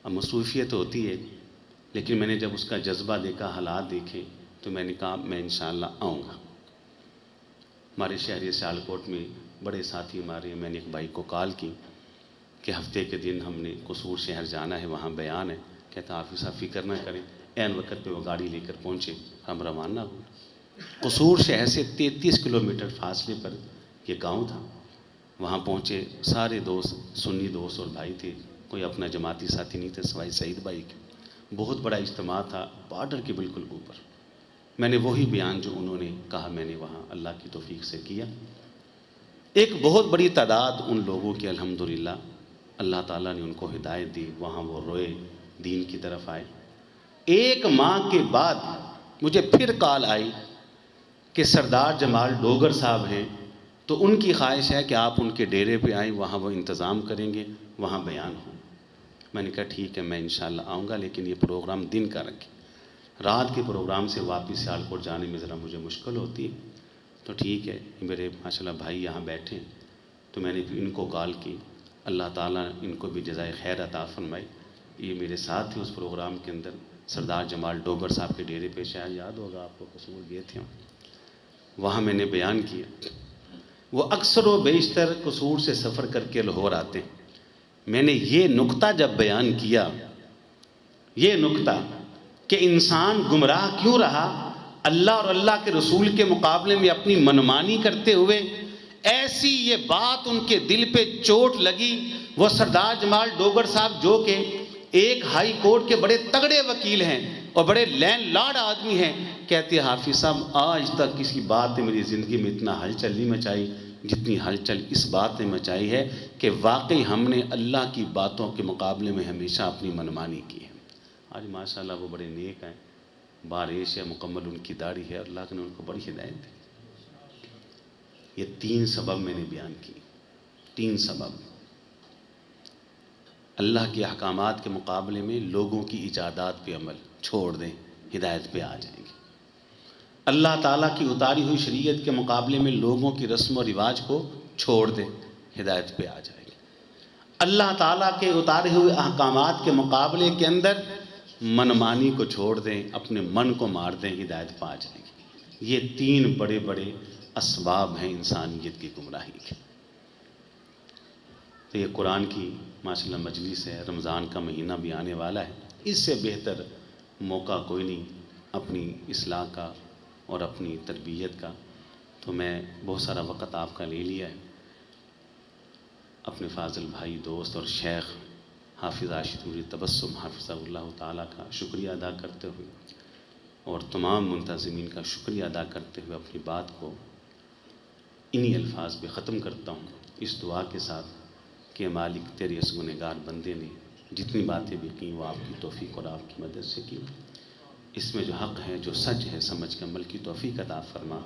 اب مصروفیت ہوتی ہے، لیکن میں نے جب اس کا جذبہ دیکھا، حالات دیکھے، تو میں نے کہا میں انشاءاللہ آؤں گا۔ ہمارے شہر سیالکوٹ میں بڑے ساتھی ہمارے، میں نے ایک بھائی کو کال کی کہ ہفتے کے دن ہم نے قصور شہر جانا ہے، وہاں بیان ہے۔ کہتا حافظ صاحب فکر نہ کریں، عین وقت پہ وہ گاڑی لے کر پہنچے، ہم روانہ ہوئے۔ قصور شہر سے 33 کلومیٹر فاصلے پر یہ گاؤں تھا، وہاں پہنچے، سارے دوست سنی دوست اور بھائی تھے، کوئی اپنا جماعتی ساتھی نہیں تھے سوائے سعید بھائی کے۔ بہت بڑا اجتماع تھا بارڈر کے بالکل اوپر۔ میں نے وہی بیان جو انہوں نے کہا میں نے وہاں اللہ کی توفیق سے کیا۔ ایک بہت بڑی تعداد ان لوگوں کی الحمدللہ اللہ تعالیٰ نے ان کو ہدایت دی، وہاں وہ روئے، دین کی طرف آئے۔ 1 ماہ کے بعد مجھے پھر کال آئی کہ سردار جمال ڈوگر صاحب ہیں، تو ان کی خواہش ہے کہ آپ ان کے ڈیرے پہ آئیں، وہاں وہ انتظام کریں گے، وہاں بیان ہو۔ میں نے کہا ٹھیک ہے میں انشاءاللہ آؤں گا، لیکن یہ پروگرام دن کا رکھیں، رات کے پروگرام سے واپس سیالکوٹ جانے میں ذرا مجھے مشکل ہوتی ہے۔ تو ٹھیک ہے، میرے ماشاءاللہ بھائی یہاں بیٹھے ہیں، تو میں نے ان کو کال کی، اللہ تعالیٰ ان کو بھی جزائے خیر عطا فرمائے۔ یہ میرے ساتھ تھے اس پروگرام کے اندر، سردار جمال ڈوگر صاحب کے ڈیرے پہ، شاید یاد ہوگا آپ کو، قصور گئے تھے، وہاں میں نے بیان کیا۔ وہ اکثر و بیشتر قصور سے سفر کر کے لاہور آتے ہیں۔ میں نے یہ نقطہ جب بیان کیا، یہ نقطہ کہ انسان گمراہ کیوں رہا، اللہ اور اللہ کے رسول کے مقابلے میں اپنی منمانی کرتے ہوئے، ایسی یہ بات ان کے دل پہ چوٹ لگی۔ وہ سردار جمال ڈوگر صاحب جو کہ ایک ہائی کورٹ کے بڑے تگڑے وکیل ہیں اور بڑے لینڈ لارڈ آدمی ہیں، کہتے حافظ صاحب آج تک کسی بات نے میری زندگی میں اتنا ہلچل نہیں مچائی جتنی ہلچل اس بات نے مچائی ہے کہ واقعی ہم نے اللہ کی باتوں کے مقابلے میں ہمیشہ اپنی منمانی کی ہے۔ آج ماشاءاللہ وہ بڑے نیک ہیں، بارش ہے، مکمل ان کی داڑھی ہے، اللہ نے ان کو بڑی ہدایت دی۔ یہ 3 سبب میں نے بیان کی، 3 سبب۔ اللہ کے احکامات کے مقابلے میں لوگوں کی ایجادات پہ عمل چھوڑ دیں، ہدایت پہ آ جائیں گے۔ اللہ تعالیٰ کی اتاری ہوئی شریعت کے مقابلے میں لوگوں کی رسم و رواج کو چھوڑ دیں، ہدایت پہ آ جائیں گے۔ اللہ تعالیٰ کے اتارے ہوئے احکامات کے مقابلے کے اندر منمانی کو چھوڑ دیں، اپنے من کو مار دیں، ہدایت پہ آ جائیں گے۔ یہ 3 بڑے بڑے اسباب ہیں انسانیت کی گمراہی کے۔ تو یہ قرآن کی ماشاءاللہ مجلس ہے، رمضان کا مہینہ بھی آنے والا ہے، اس سے بہتر موقع کوئی نہیں اپنی اصلاح کا اور اپنی تربیت کا۔ تو میں بہت سارا وقت آپ کا لے لیا ہے، اپنے فاضل بھائی دوست اور شیخ حافظ راشد نوری تبسم حافظہ اللہ تعالیٰ کا شکریہ ادا کرتے ہوئے اور تمام منتظمین کا شکریہ ادا کرتے ہوئے اپنی بات کو انہی الفاظ پہ ختم کرتا ہوں، اس دعا کے ساتھ کہ مالک تیرے اس گنہگار بندے نے جتنی باتیں بھی کی وہ آپ کی توفیق اور آپ کی مدد سے کی۔ اس میں جو حق ہے، جو سچ ہے، سمجھ کے عمل کی توفیق عطا فرما،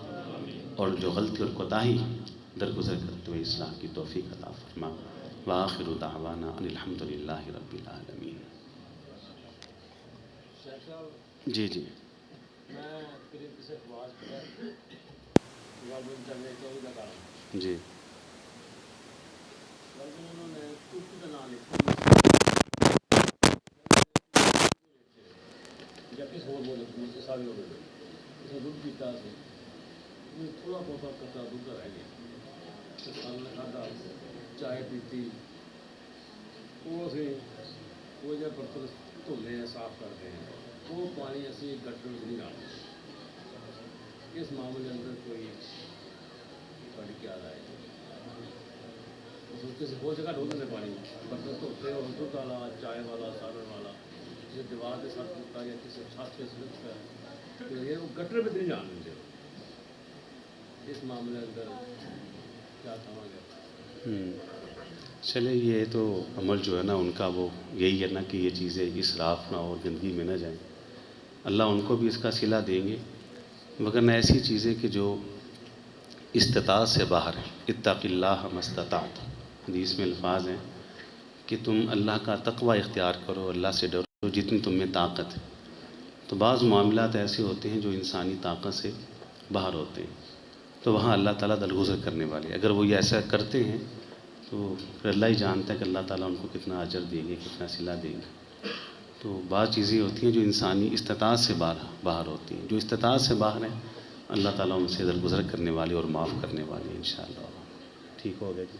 اور جو غلطی اور کوتاہی درگزر کرتے ہوئے اصلاح کی توفیق عطا فرما۔ وآخر دعوانا ان الحمد للہ رب العالمین۔ جی جی جی تھوڑا بہت کتا دودھ رہ گیا، سامنے کھادا، چائے پیتی، وہ جب برتن دھونے ہیں، صاف کرتے ہیں، وہ پانی اسی گٹر میں نہیں ڈالتے۔ اس معاملے اندر کوئی تھوڑی کیا رائے ہے؟ کسی بہت جگہ ڈھونڈتے ہیں پانی، برتن دھوتے اور دودھ والا، چائے والا، سالن والا، کسی دیوار کے ساتھ ہوتا ہے یا کسی چھت پہ سلکتا ہے، یہ وہ گٹر میں نہیں جان دیتے۔ اس معاملے اندر کیا کہا گیا؟ چلے، یہ تو عمل جو ہے نا ان کا، وہ یہی ہے نا کہ یہ چیزیں اسراف نہ اور گندگی میں نہ جائیں۔ اللہ ان کو بھی اس کا صلہ دیں گے، مگر نہ ایسی چیزیں کہ جو استطاعت سے باہر ہیں۔ اتق اللہ ما استطعت، حدیث میں الفاظ ہیں کہ تم اللہ کا تقوی اختیار کرو، اللہ سے ڈرو جتنی تم میں طاقت ہے۔ تو بعض معاملات ایسے ہوتے ہیں جو انسانی طاقت سے باہر ہوتے ہیں، تو وہاں اللہ تعالیٰ درگزر کرنے والے، اگر وہ یہ ایسا کرتے ہیں تو پھر اللہ ہی جانتا ہے کہ اللہ تعالیٰ ان کو کتنا اجر دیں گے، کتنا صلہ دیں گے۔ تو بعض چیزیں ہوتی ہیں جو انسانی استطاعت سے باہر ہوتی ہیں، جو استطاعت سے باہر ہیں اللہ تعالیٰ ان سے درگزر کرنے والے اور معاف کرنے والے انشاءاللہ۔ ٹھیک ہو گیا جی؟